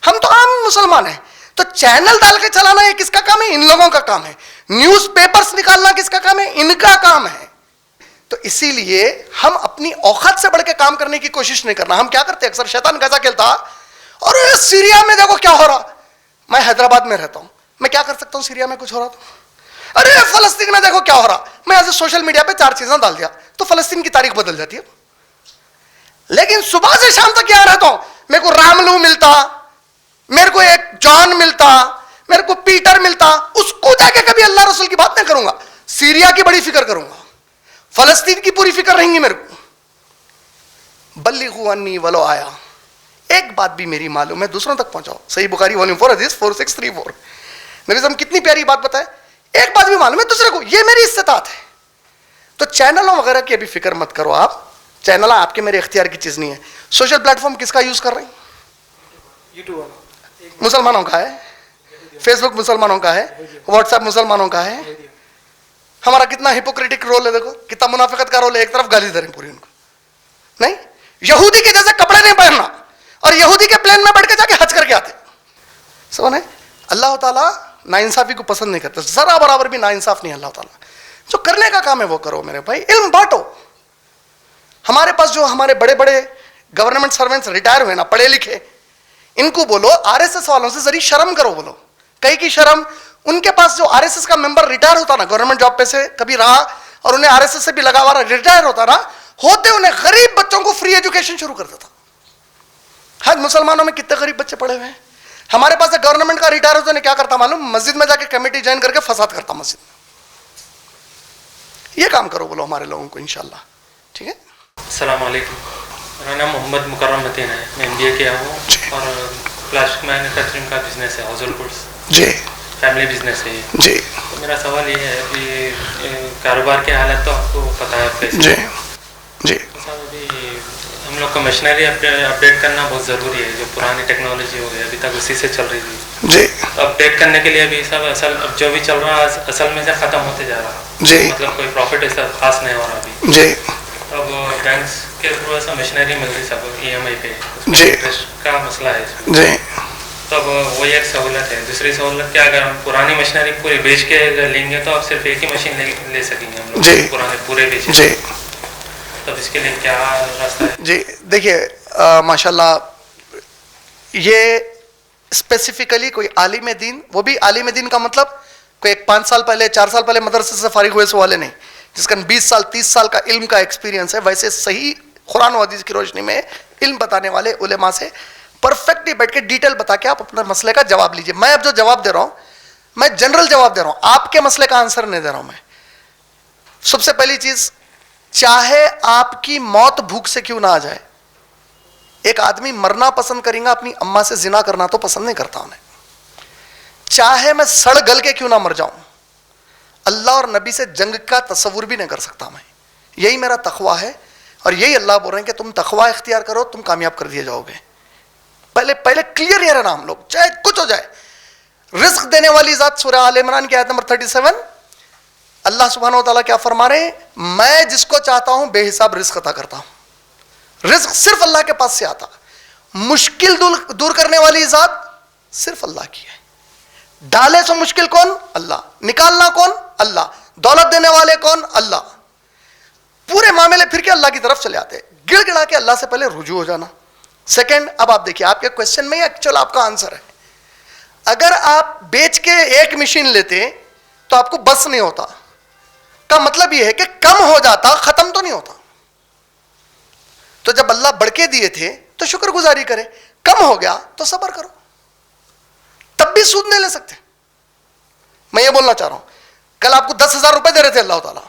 Speaker 1: ہم تو عام مسلمان ہیں. تو چینل ڈال کے چلانا یہ کس کا کام ہے؟ ان لوگوں کا کام ہے. نیوز پیپرز نکالنا کس کا کام ہے؟ ان کا کام ہے. تو اسی لیے ہم اپنی اوقات سے بڑھ کے کام کرنے کی کوشش نہیں کرنا. ہم کیا کرتے اکثر شیطان کیسا کھیلتا, اور سیریا میں دیکھو کیا ہو رہا. میں حیدرآباد میں رہتا ہوں, میں کیا کر سکتا ہوں سیریا میں کچھ ہو رہا تو؟ ارے فلسطین میں دیکھو کیا ہو رہا. میں ایسے سوشل میڈیا پہ 4 چیزیں ڈال دیا تو فلسطین کی تاریخ بدل جاتی ہے. لیکن صبح سے شام تک یہاں رہتا ہوں, میرے کو راملو ملتا, میرے کو ایک جان ملتا, میرے کو پیٹر ملتا, اس کو جا کے کبھی اللہ رسول کی بات نہیں کروں گا. سیریا کی بڑی فکر کروں گا, فلسطین کی پوری فکر رہیں گی میرے کو. بلغوا انی ولو آیا, ایک بات بھی میری معلوم ہے دوسروں تک پہنچاؤ. صحیح بخاری والیوم 4 حدیث 4634. نبی صاحب کتنی پیاری بات بتائے, ایک بات بھی معلوم ہے دوسرے کو, یہ میری استطاعت ہے. تو چینلوں وغیرہ کی ابھی فکر مت کرو آپ, چینل آپ کے میرے اختیار کی چیز نہیں ہے. سوشل پلیٹ فارم کس کا یوز کر رہے ہیں؟
Speaker 7: یوٹیوب
Speaker 1: مسلمانوں کا ہے, فیس بک مسلمانوں کا ہے, واٹس ایپ مسلمانوں کا ہے. ہمارا کتنا ہپوکریٹک رول ہے, دیکھو کتنا منافقت کا رول ہے. ایک طرف گالی دے رہے ہیں پوری ان کو, نہیں یہودی کے جیسے کپڑے نہیں پہننا, اور یہودی کے پلین میں بیٹھ کے جا کے حج کر کے آتے. سمجھ اللہ تعالیٰ ناانصافی کو پسند نہیں کرتا, ذرا برابر بھی ناانصاف نہیں. اللہ تعالیٰ جو کرنے کا کام ہے وہ کرو میرے بھائی, علم بانٹو. ہمارے پاس جو ہمارے بڑے بڑے گورنمنٹ سروینٹس ریٹائر ہوئے نا, پڑھے لکھے, ان کو بولو RSS والوں سے ذری شرم کرو. بولو کہیں کی شرم. ان کے پاس جو RSS کا ممبر ریٹائر ہوتا نا, گورنمنٹ جاب پہ سے کبھی رہا اور انہیں RSS سے بھی لگا ہوا ریٹائر ہوتا نا, ہوتے انہیں غریب بچوں کو فری ایجوکیشن شروع کر دیتا. ہر مسلمانوں میں کتنے غریب بچے پڑھے ہوئے ہیں. ہمارے پاس گورنمنٹ کا ریٹائر ہوتا کیا کرتا معلوم, مسجد میں جا کے کمیٹی جوائن کر کے فساد کرتا مسجد میں. یہ کام کرو بولو ہمارے لوگوں کو انشاءاللہ. ٹھیک ہے.
Speaker 8: السلام علیکم, میرا نام محمد مکرم متین ہے, میں MBA کیا ہوں اور پلاسٹک مینوفیکچرنگ کا بزنس ہے حضور پورس.
Speaker 1: جی
Speaker 8: فیملی بزنس ہے یہ.
Speaker 1: جی
Speaker 8: تو میرا سوال یہ ہے کہ کاروبار کی حالت تو آپ کو پتہ ہے کیسے.
Speaker 1: جی جی
Speaker 8: صاحب ابھی ہم لوگ کو مشینری اپڈیٹ کرنا بہت ضروری ہے. جو پرانی ٹیکنالوجی ہو گئی ابھی تک اسی سے چل رہی تھی,
Speaker 1: جی
Speaker 8: تو اپڈیٹ کرنے کے لیے ابھی سب اب جو بھی چل رہا ہے اصل میں سے ختم ہوتے جا رہا.
Speaker 1: جی
Speaker 8: مطلب کوئی پروفٹ ایسا خاص نہیں ہو رہا ابھی.
Speaker 1: جی
Speaker 8: اب بینکس کے تھرو ایسا مشینری مل رہی سب EMI پہ,
Speaker 1: جی
Speaker 8: انٹرسٹ کا مسئلہ ہے اس میں.
Speaker 1: جی
Speaker 8: تو اب وہی ایک سہولت ہے. دوسری سہولت کیا, اگر ہم پرانی مشینری پوری بیچ کے اگر لیں گے تو آپ صرف ایک ہی مشین لے سکیں گے ہم لوگ.
Speaker 1: جی
Speaker 8: پرانے پورے بیچ.
Speaker 1: جی
Speaker 8: تب اس کے لیے کیا راستہ ہے؟
Speaker 1: جی دیکھیے ماشاء اللہ, یہ اسپیسیفکلی کوئی عالم دین, وہ بھی عالم دین کا مطلب کوئی 5 سال پہلے 4 سال پہلے مدرسے سے فارغ ہوئے والے نہیں, جس کا 20 سال 30 سال کا علم کا ایکسپیرینس ہے. ویسے صحیح قرآن و حدیث کی روشنی میں علم بتانے والے علماء سے پرفیکٹلی بیٹھ کے ڈیٹیل بتا کے آپ اپنے مسئلے کا جواب لیجیے. میں اب جو جواب دے رہا ہوں میں جنرل جواب دے رہا ہوں, آپ کے مسئلے کا آنسر نہیں دے رہا ہوں میں. سب سے پہلی چیز, چاہے آپ کی موت بھوک سے کیوں نہ آ جائے, ایک آدمی مرنا پسند کریں گا, اپنی اماں سے زنا کرنا تو پسند نہیں کرتا انہیں. چاہے میں سڑ گل کے کیوں نہ مر جاؤں, اللہ اور نبی سے جنگ کا تصور بھی نہیں کر سکتا میں. یہی میرا تقویٰ ہے, اور یہی اللہ بول رہے ہیں کہ تم تقویٰ اختیار کرو, تم کامیاب کر دیے جاؤ گے. پہلے کلیئر یہ رہنا ہم لوگ, چاہے کچھ ہو جائے. رزق دینے والی ذات سورہ آل عمران کی آیت نمبر 37, اللہ سبحانہ و تعالیٰ کیا فرما رہے ہیں, میں جس کو چاہتا ہوں بے حساب رزق عطا کرتا ہوں. رزق صرف اللہ کے پاس سے آتا. مشکل دور کرنے والی ذات صرف اللہ کی ہے. ڈالے سو مشکل کون؟ اللہ. نکالنا کون؟ اللہ. دولت دینے والے کون؟ اللہ. پورے معاملے پھر کے اللہ کی طرف چلے آتے, گڑ گڑا کے اللہ سے پہلے رجوع ہو جانا. سیکنڈ, اب آپ دیکھیے آپ کے کوشچن میں ایکچوئل آپ کا آنسر ہے. اگر آپ بیچ کے ایک مشین لیتے تو آپ کو بس نہیں ہوتا, کا مطلب یہ ہے کہ کم ہو جاتا, ختم تو نہیں ہوتا. تو جب اللہ بڑھ کے دیے تھے تو شکر گزاری کرے, کم ہو گیا تو صبر کرو, تب بھی سود نہیں لے سکتے. میں یہ بولنا چاہ رہا ہوں, کل آپ کو 10,000 روپے دے رہے تھے اللہ تعالیٰ,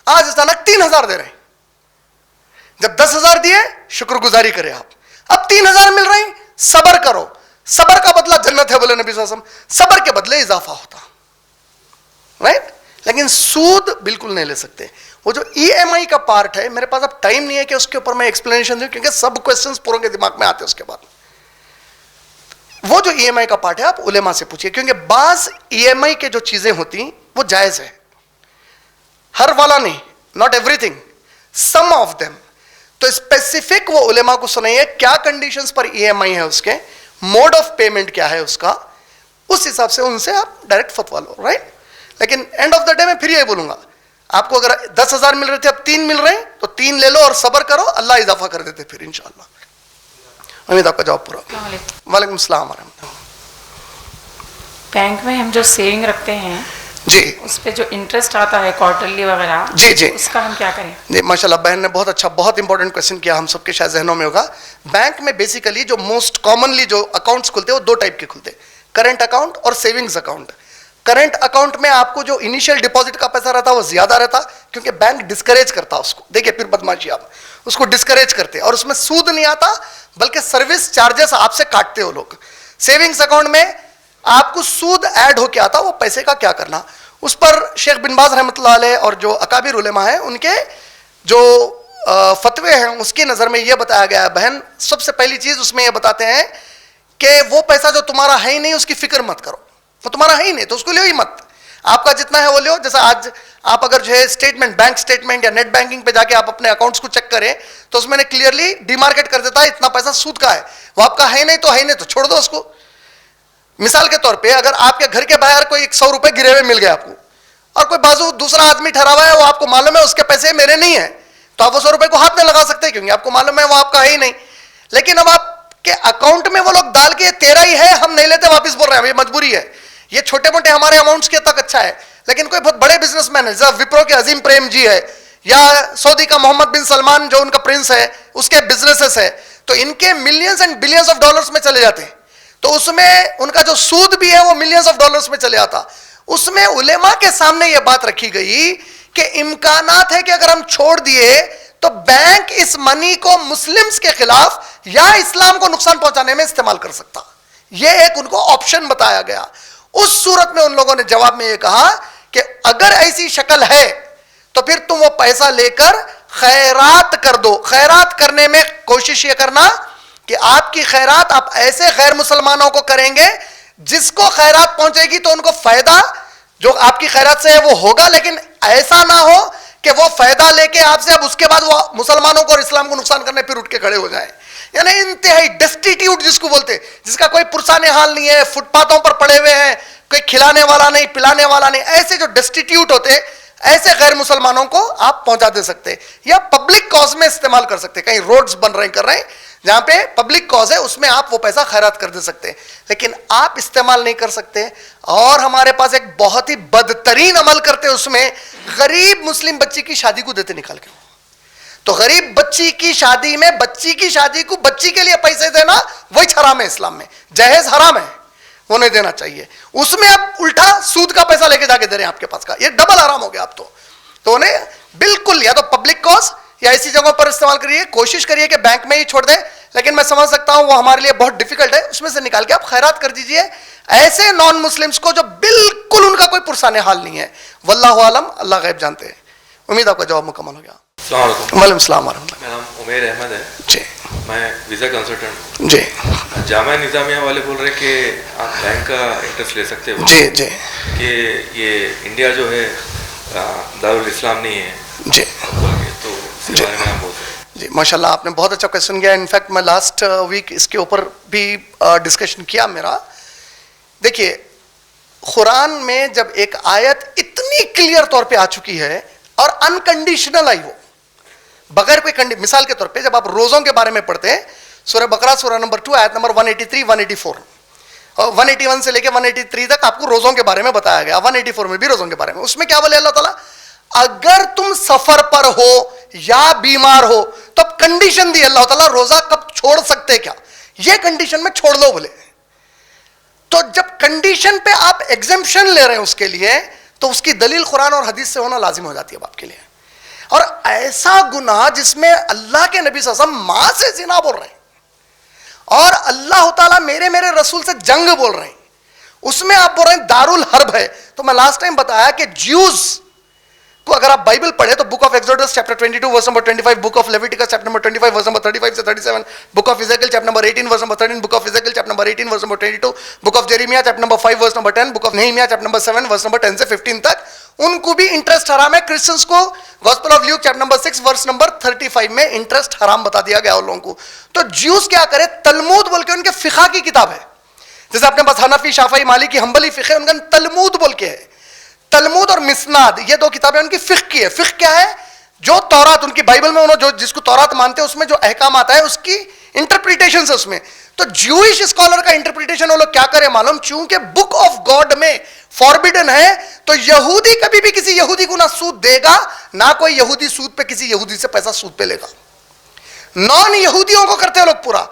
Speaker 1: آج اچانک 3,000 دے رہے ہیں. جب 10,000 دیے شکر گزاری کرے آپ, اب 3,000 مل رہے ہیں, صبر کرو, صبر کا بدلہ جنت ہے بولے نبی صلی اللہ علیہ وسلم, صبر کے بدلے اضافہ ہوتا, رائٹ. لیکن سود بالکل نہیں لے سکتے. وہ جو ای ایم آئی کا پارٹ ہے, میرے پاس اب ٹائم نہیں ہے کہ اس کے اوپر میں ایکسپلینیشن دوں, کیونکہ سب کوشچنس پوروں کے دماغ میں آتے ہیں اس کے بعد. وہ جو ای ایم آئی کا پارٹ ہے آپ علماء سے پوچھیے, کیونکہ بعض ای ایم آئی کے جو چیزیں ہوتی وہ جائز ہے, ہر والا نہیں, not every thing, some of them. تو اسپیسیفک وہ علماء کو سنائیے کیا کنڈیشنز پر ای ایم آئی ہے, اس کے موڈ آف پیمنٹ کیا ہے اس کا, اس حساب سے ان سے آپ ڈائریکٹ فتوا لو, رائٹ. لیکن اینڈ آف دا ڈے میں پھر یہی بولوں گا, آپ کو اگر 10,000 مل رہے تھے اب 3 مل رہے ہیں تو 3 لے لو اور صبر کرو, اللہ اضافہ کر دیتے پھر انشاءاللہ. امید آپ کا جواب پورا. وعلیکم السلام ورحمۃ اللہ.
Speaker 9: بینک میں ہم جو سیونگ رکھتے ہیں
Speaker 1: جی,
Speaker 9: اس پہ جو انٹرسٹ آتا ہے کوارٹرلی وغیرہ,
Speaker 1: جی جی,
Speaker 9: اس کا ہم کیا کریں؟
Speaker 1: جی ماشاء اللہ, بہن نے بہت اچھا بہت امپورٹنٹ کوشچن کیا, ہم سب کے شاید ذہنوں میں ہوگا. بینک میں بیسیکلی جو موسٹ کامنلی جو اکاؤنٹس کھلتے ہیں وہ 2 ٹائپ کے کھلتے ہیں, کرنٹ اکاؤنٹ اور سیونگز اکاؤنٹ. کرنٹ اکاؤنٹ میں آپ کو جو انیشیل ڈپازٹ کا پیسہ رہتا ہے وہ زیادہ رہتا, کیونکہ بینک ڈسکریج کرتا اس کو, دیکھیے پھر بدماشی آپ اس کو ڈسکریج کرتے, اور اس میں سود نہیں آتا بلکہ سروس چارجز آپ سے کاٹتے ہو لوگ. سیونگز اکاؤنٹ میں آپ کو سود ایڈ ہو کے آتا, وہ پیسے کا کیا کرنا. اس پر شیخ بن باز رحمۃ اللہ علیہ اور جو اکابر علماء ہیں ان کے جو فتوے ہیں اس کی نظر میں یہ بتایا گیا ہے بہن, سب سے پہلی چیز اس میں یہ بتاتے ہیں کہ وہ پیسہ جو تمہارا ہے ہی نہیں اس کی فکر مت کرو, وہ تمہارا ہے ہی نہیں تو اس کو لو ہی مت, آپ کا جتنا ہے وہ لو. جیسا آج آپ اگر جو ہے اسٹیٹمنٹ, بینک اسٹیٹمنٹ یا نیٹ بینکنگ پہ جا کے آپ اپنے اکاؤنٹس کو چیک کریں تو اس میں نے کلیئرلی ڈی مارکیٹ کر دیتا ہے اتنا پیسہ سود کا ہے, وہ آپ کا ہے نہیں تو ہے نہیں تو چھوڑ دو اس کو. مثال کے طور پہ اگر آپ کے گھر کے باہر کوئی 100 روپے گرے ہوئے مل گئے آپ کو, اور کوئی بازو دوسرا آدمی ٹھہرا ہوا ہے, وہ آپ کو معلوم ہے اس کے پیسے میرے نہیں ہیں, تو آپ وہ 100 روپے کو ہاتھ نہیں لگا سکتے کیونکہ آپ کو معلوم ہے وہ آپ کا ہے ہی نہیں. لیکن اب آپ کے اکاؤنٹ میں وہ لوگ ڈال کے تیرا ہی ہے, ہم نہیں لیتے واپس بول رہے ہیں, یہ مجبوری ہے. یہ چھوٹے موٹے ہمارے اماؤنٹس کے تک اچھا ہے, لیکن کوئی بہت بڑے بزنس مین ہے, جیسا وپرو کے عظیم پریم جی ہے, یا سعودی کا محمد بن سلمان جو ان کا پرنس ہے, اس کے بزنسز ہے, تو ان کے millions and billions of dollars میں چلے جاتے ہیں, تو اس میں ان کا جو سود بھی ہے وہ ملینز آف ڈالرز میں چلے آتا. اس میں علماء کے سامنے یہ بات رکھی گئی کہ امکانات ہے کہ اگر ہم چھوڑ دیے تو بینک اس منی کو مسلمز کے خلاف یا اسلام کو نقصان پہنچانے میں استعمال کر سکتا, یہ ایک ان کو آپشن بتایا گیا. اس صورت میں ان لوگوں نے جواب میں یہ کہا کہ اگر ایسی شکل ہے تو پھر تم وہ پیسہ لے کر خیرات کر دو. خیرات کرنے میں کوشش یہ کرنا کہ آپ کی خیرات آپ ایسے غیر مسلمانوں کو کریں گے جس کو خیرات پہنچے گی تو ان کو فائدہ جو آپ کی خیرات سے ہے وہ ہوگا, لیکن ایسا نہ ہو کہ وہ فائدہ لے کے آپ سے اب اس کے بعد وہ مسلمانوں کو اور اسلام کو نقصان کرنے پھر اٹھ کے کھڑے ہو جائیں. یعنی انتہائی ڈسٹیٹیوٹ جس کو بولتے, جس کا کوئی پرسان حال نہیں ہے, فٹ پاتھوں پر پڑے ہوئے ہیں, کوئی کھلانے والا نہیں پلانے والا نہیں, ایسے جو ڈسٹیٹیوٹ ہوتے ایسے غیر مسلمانوں کو آپ پہنچا دے سکتے, یا پبلک کاز میں استعمال کر سکتے. کہیں روڈز بن رہے کر رہے ہیں جہاں پہ پبلک کاز ہے, اس میں آپ وہ پیسہ خیرات کر دے سکتے, لیکن آپ استعمال نہیں کر سکتے. اور ہمارے پاس ایک بہت ہی بدترین عمل کرتے, اس میں غریب مسلم بچی کی شادی کو دیتے نکال کے. تو غریب بچی کی شادی میں بچی کی شادی کو بچی کے لیے پیسے دینا وہی حرام ہے اسلام میں, جہیز حرام ہے, وہ نہیں دینا چاہیے. اس میں اب الٹا سود کا پیسہ لے کے جا کے دے رہے ہیں آپ کے پاس کا, یہ ڈبل حرام ہو گیا آپ تو انہیں بالکل یا تو پبلک کاز یا ایسی جگہوں پر استعمال کریے. کوشش کریے کہ بینک میں ہی چھوڑ دیں, لیکن میں سمجھ سکتا ہوں وہ ہمارے لیے بہت ڈیفیکلٹ ہے, اس میں سے نکال کے آپ خیرات کر دیجئے ایسے نان مسلمس کو جو بالکل ان کا کوئی پرسان حال نہیں ہے. واللہ عالم, اللہ غیب جانتے ہیں. امید آپ کا جواب مکمل ہو گیا.
Speaker 10: السلام علیکم.
Speaker 1: وعلیکم السلام ورحمۃ اللہ.
Speaker 10: میرا نام عمیر احمد ہے.
Speaker 1: جی,
Speaker 10: میں ویزا کنسلٹنٹ ہوں.
Speaker 1: جی,
Speaker 10: جامعہ نظامیہ والے بول رہے کہ آپ بینک کا انٹرسٹ لے سکتے ہو.
Speaker 1: جی جی,
Speaker 10: کہ یہ انڈیا جو ہے دارالاسلام نہیں ہے
Speaker 1: جی,
Speaker 10: تو اس کے بارے میں آپ بولتے ہیں.
Speaker 1: جی ماشاء اللہ, آپ نے بہت اچھا کویشچن کیا. انفیکٹ میں لاسٹ ویک اس کے اوپر بھی ڈسکشن کیا میرا. دیکھیے, قرآن میں جب ایک آیت اتنی کلیئر طور پہ آ چکی ہے اور انکنڈیشنل آئی, وہ بغیر کوئی مثال کے طور پہ جب آپ روزوں کے بارے میں پڑھتے ہیں, سورہ بقرہ سورہ نمبر 2 آیت نمبر 183 184 اور 181 سے لے کے 183 تک آپ کو روزوں کے بارے میں بتایا گیا. 184 میں بھی روزوں کے بارے میں. اس میں کیا بولے اللہ تعالیٰ, اگر تم سفر پر ہو یا بیمار ہو تو اب کنڈیشن دی اللہ تعالیٰ, روزہ کب چھوڑ سکتے کیا, یہ کنڈیشن میں چھوڑ دو بولے. تو جب کنڈیشن پہ آپ ایگزمپشن لے رہے ہیں اس کے لیے, تو اس کی دلیل قرآن اور حدیث سے ہونا لازم ہو جاتی ہے باپ کے لیے. اور ایسا گناہ جس میں اللہ کے نبی صلی اللہ علیہ وسلم ماں سے زنا بول رہے ہیں اور اللہ تعالیٰ میرے رسول سے جنگ بول رہے ہیں, اس میں آپ بول رہے ہیں دارالحرب ہے. تو میں لاسٹ ٹائم بتایا کہ جیوز کو اگر آپ بائبل پڑھیں تو book of Exodus chapter 22 verse number 25, book of Leviticus chapter number 25 verse number 35 سے 37, book of Ezekiel chapter number 18 verse number 13, book of Ezekiel chapter number 18 verse number 22, book of Jeremiah chapter number 5 verse number 10, book of Nehemiah chapter number 7 verse number 10 سے 15 تک, ان کو بھی interest حرام ہے. Christians کو gospel of Luke chapter number 6 verse number 35 میں interest حرام بتا دیا گیا ان لوگوں کو. تو جیوز کیا کرے, تلمود بول کے ان کے فقہ کی کتاب ہے, جیسے اپنے پاس حنفی, شافعی, مالکی, حنبلی فقہ ہے, ان کا تلمود بول کے ہے. تلمود اور مسناد یہ دو کتابیں ان کی فقہ کی ہے. فقہ کیا ہے, جو تورات ان کی بائبل میں انہوں جو جس کو تورات مانتے ہیں اس میں جو احکام آتا ہے اس کی انٹرپریٹیشن ہے اس میں. تو جوئش اسکالر کا انٹرپریٹیشن وہ لوگ کیا کرے معلوم, چونکہ بک آف گاڈ میں فاربیڈن ہے تو یہودی کبھی بھی کسی یہودی کو نہ سود دے گا, نہ کوئی یہودی سود پہ کسی یہودی سے پیسہ سود پہ لے گا. نان یہودیوں کو کرتے ہیں لوگ پورا.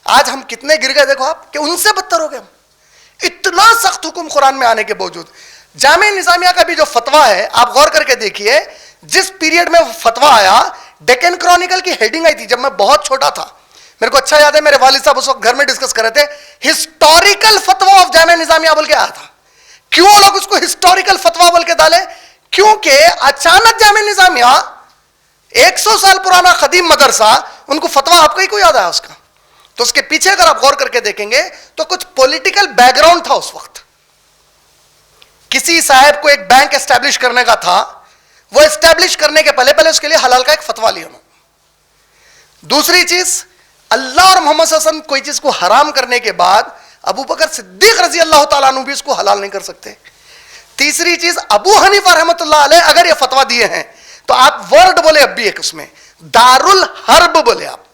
Speaker 1: آج ہم کتنے گر گئے دیکھو آپ, کہ ان سے بدتر ہو گئے ہم. اتنا سخت حکم قرآن میں آنے کے باوجود. جامع نظامیہ کا بھی جو فتویٰ ہے آپ غور کر کے دیکھیے, جس پیریڈ میں فتویٰ آیا, ڈیکن کرونیکل کی ہیڈنگ آئی تھی جب میں بہت چھوٹا تھا, میرے کو اچھا یاد ہے, میرے والد صاحب اس وقت گھر میں ڈسکس کر رہے تھے, ہسٹوریکل فتویٰ آف جامع نظامیہ بول کے آیا تھا. کیوں لوگ اس کو ہسٹوریکل فتویٰ بول کے ڈالے, کیونکہ اچانک جامع نظامیہ 100 سال پرانا قدیم مدرسہ, ان کو فتویٰ آپ کا ہی کو یاد آیا اس کا. تو اس کے پیچھے اگر آپ غور کر کے دیکھیں گے تو کچھ پولیٹیکل بیک گراؤنڈ تھا اس وقت. کسی صاحب کو ایک بینک اسٹیبلش کرنے کا تھا, وہ اسٹیبلش کرنے کے پہلے اس کے لیے حلال کا ایک فتویٰ لیا انہوں. دوسری چیز, اللہ اور محمد صلی اللہ علیہ وسلم کوئی چیز کو حرام کرنے کے بعد ابو بکر صدیق رضی اللہ تعالیٰ عنہ بھی اس کو حلال نہیں کر سکتے. تیسری چیز, ابو حنیفہ رحمۃ اللہ علیہ اگر یہ فتویٰ دیے ہیں تو آپ ورڈ بولے اب بھی ایک اس میں دارالحرب بولے. آپ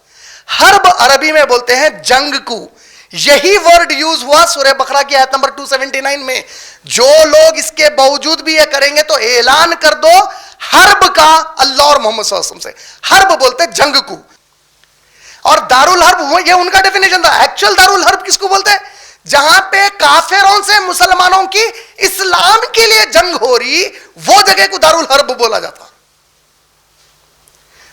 Speaker 1: حرب عربی میں بولتے ہیں جنگ کو, یہی ورڈ یوز ہوا سورہ بقرہ کی آیت نمبر 279 میں. جو لوگ اس کے باوجود بھی یہ کریں گے تو اعلان کر دو حرب کا اللہ اور محمد صلی اللہ علیہ وسلم سے. حرب بولتے جنگ کو, اور دارالحرب یہ ان کا ڈیفینیشن تھا. ایکچوئل دارالحرب کس کو بولتے ہیں, جہاں پہ کافروں سے مسلمانوں کی اسلام کے لیے جنگ ہو رہی, وہ جگہ کو دارالحرب بولا جاتا.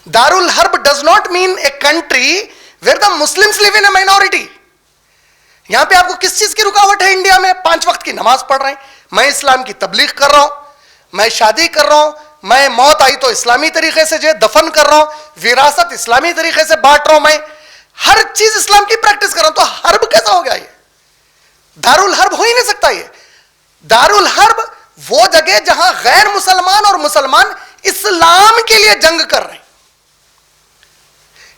Speaker 1: دارالحرب does not mean a country where the Muslims live in a minority. یہاں پہ آپ کو کس چیز کی رکاوٹ ہے انڈیا میں, 5 وقت کی نماز پڑھ رہے ہیں, میں اسلام کی تبلیغ کر رہا ہوں, میں شادی کر رہا ہوں, میں موت آئی تو اسلامی طریقے سے جو دفن کر رہا ہوں, وراثت اسلامی طریقے سے بانٹ رہا ہوں, میں ہر چیز اسلام کی پریکٹس کر رہا ہوں. تو حرب کیسا ہو گیا یہ, دارالحرب ہو ہی نہیں سکتا. یہ دارالحرب وہ جگہ جہاں غیر مسلمان اور مسلمان اسلام کے لیے جنگ کر رہے ہیں.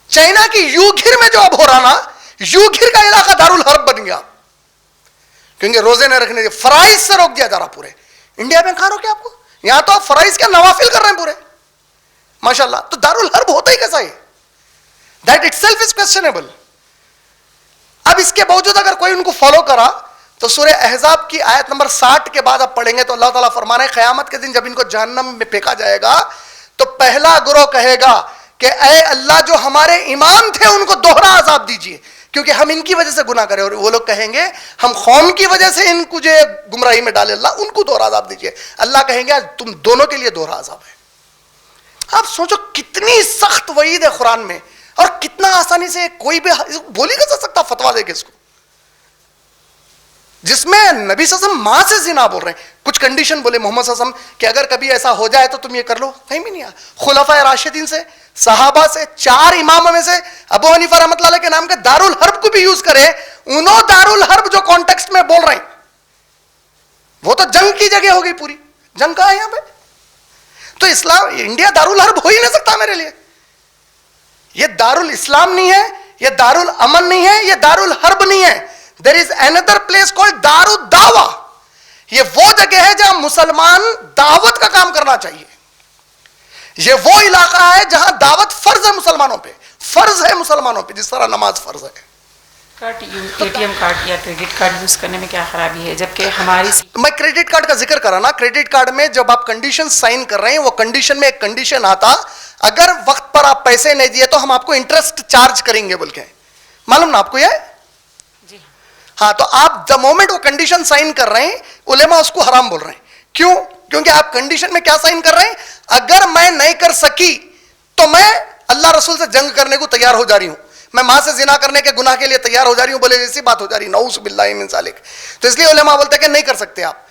Speaker 1: چائنا کی یوگھر میں جو اب ہو رہا نا, یوگھر کا علاقہ دارالحرب بن گیا, کیونکہ روزے نہ رکھنے, فرائض سے روک دیا جا رہا پورے. انڈیا میں کہاں روکے آپ کو, یہاں تو آپ فرائض کے نوافل کر رہے ہیں پورے ماشاءاللہ. تو دارالحرب ہوتا ہی کیسا ہے, دیٹ اٹ سیلف از کویسچنیبل. اب اس کے باوجود اگر کوئی ان کو فالو کرا تو سورہ احزاب کی آیت نمبر 60 کے بعد آپ پڑھیں گے تو اللہ تعالیٰ فرما رہے ہیں قیامت کے دن جب ان کو جہنم میں پھینکا جائے گا تو پہلا گروہ کہے گا کہ اے اللہ جو ہمارے امام تھے ان کو دوہرا عذاب دیجیے, کیونکہ ہم ان کی وجہ سے گناہ کرے. اور وہ لوگ کہیں گے ہم قوم کی وجہ سے ان کو جو گمراہی میں ڈالے, اللہ ان کو دوہرا عذاب دیجیے. اللہ کہیں گے تم دونوں کے لیے دوہرا عذاب ہے. آپ سوچو کتنی سخت وعید ہے قرآن میں, اور کتنا آسانی سے کوئی بھی بول ہی نہیں سکتا فتویٰ دے کے اس کو, جس میں نبی صلی اللہ علیہ وسلم ماں سے زنا بول رہے ہیں. کچھ کنڈیشن بولے محمد صلی اللہ علیہ وسلم کہ اگر کبھی ایسا ہو جائے تو تم یہ کر لو, کہیں بھی نہیں آیا. خلفائے راشدین سے, صحابہ سے, 4 اماموں میں سے ابو حنیفہ رحمۃ اللہ علیہ کے نام کے دارالحرب کو بھی یوز کرے, انہوں دارالحرب جو کانٹیکسٹ میں بول رہے ہیں وہ تو جنگ کی جگہ ہوگی پوری. جنگ کہاں ہے یہاں پہ, تو اسلام انڈیا دارالحرب ہو ہی نہیں سکتا میرے لیے. یہ دارالاسلام نہیں ہے, یہ دارالامن نہیں ہے, یہ دارالحرب نہیں ہے. There is another place called دارالدعوہ. یہ وہ جگہ ہے جہاں مسلمان دعوت کا کام کرنا چاہیے. یہ وہ علاقہ ہے جہاں دعوت فرض ہے مسلمانوں پہ, فرض ہے مسلمانوں پہ جس طرح نماز فرض ہے.
Speaker 9: ATM کارڈ یا کریڈٹ کارڈ یوز کرنے میں کیا خرابی ہے, جبکہ ہماری
Speaker 1: میں کریڈٹ کارڈ کا ذکر کرا نا, کریڈٹ کارڈ میں جب آپ کنڈیشن سائن کر رہے ہیں وہ کنڈیشن میں ایک کنڈیشن آتا, اگر وقت پر آپ پیسے نہیں دیے تو ہم آپ کو انٹرسٹ چارج کریں گے بول کے, معلوم نا آپ کو یہ. ہاں, تو آپ دا مومنٹ وہ کنڈیشن سائن کر رہے ہیں, علماء اس کو حرام بول رہے ہیں. کیوں, کیونکہ آپ کنڈیشن میں کیا سائن کر رہے ہیں, اگر میں نہیں کر سکی تو میں اللہ رسول سے جنگ کرنے کو تیار ہو جا رہی ہوں, میں ماں سے زنا کرنے کے گناہ کے لیے تیار ہو جا رہی ہوں, بولے جیسی بات ہو جا رہی, نعوذ باللہ من ذالک. تو اس لیے علماء بولتے ہیں کہ نہیں کر سکتے آپ.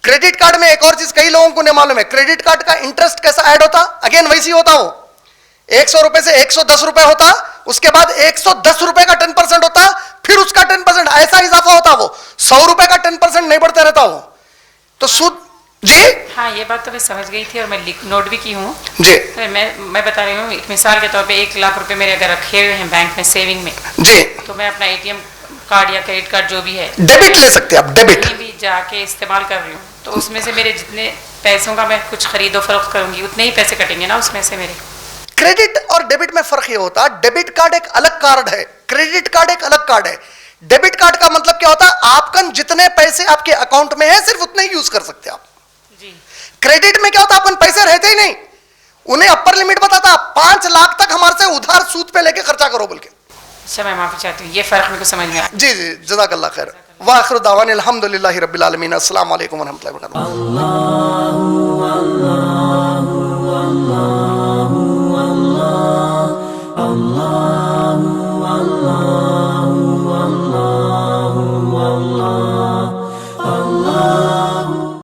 Speaker 1: کریڈٹ کارڈ میں ایک اور چیز کئی لوگوں کو نہیں معلوم ہے, کریڈٹ کارڈ کا انٹرسٹ کیسا ایڈ ہوتا, اگین ویسی ہوتا, وہ 100 روپے سے 110 روپے ہوتا, اس کے بعد 110 روپے کا 10% ہوتا, پھر اس کا 10% ایسا اضافہ ہوتا, وہ 100 روپے کا 10% نہیں بڑھتا رہتا وہ. تو سود جی
Speaker 9: ہاں یہ بات تو میں سمجھ گئی تھی اور میں نوٹ بھی کی ہوں
Speaker 1: جی
Speaker 9: میں بتا رہی ہوں. ایک مثال کے طور پہ 1 لاکھ روپے میرے اگر رکھے ہوئے ہیں بینک میں سیونگ میں,
Speaker 1: جی
Speaker 9: تو میں اپنا ATM کارڈ یا کریڈٹ کارڈ جو بھی ہے
Speaker 1: ڈیبٹ لے سکتے ہیں آپ, ڈیبٹ
Speaker 9: کہیں بھی جا کے استعمال کر رہی ہوں, تو اس میں سے میرے جتنے پیسوں کا میں کچھ خرید و فروخت کروں گی اتنے ہی پیسے کٹیں گے نا اس میں سے میرے.
Speaker 1: کریڈٹ اور ڈیبٹ میں فرق یہ ہوتا ہے, ڈیبٹ کارڈ ایک الگ کارڈ ہے, کریڈٹ کارڈ ایک الگ کارڈ ہے. ڈیبٹ کارڈ کا مطلب کیا ہوتا ہے, آپ کا جتنے پیسے آپ کے اکاؤنٹ میں ہیں صرف اتنے ہی یوز کر سکتے آپ.
Speaker 9: جی
Speaker 1: کریڈٹ میں کیا ہوتا ہے, اپن پیسے رہتے ہی نہیں, انہیں اپر لمٹ بتاتا 5 لاکھ تک ہمارے سے ادھار سود پہ لے کے خرچہ کرو بول کے.
Speaker 9: اچھا میں معافی چاہتی ہوں, یہ فرق میرے کو سمجھ میں آیا.
Speaker 1: جی جی جزاک اللہ خیر. واخر دعوانا الحمدللہ رب العالمین. السلام علیکم ورحمۃ اللہ وبرکاتہ.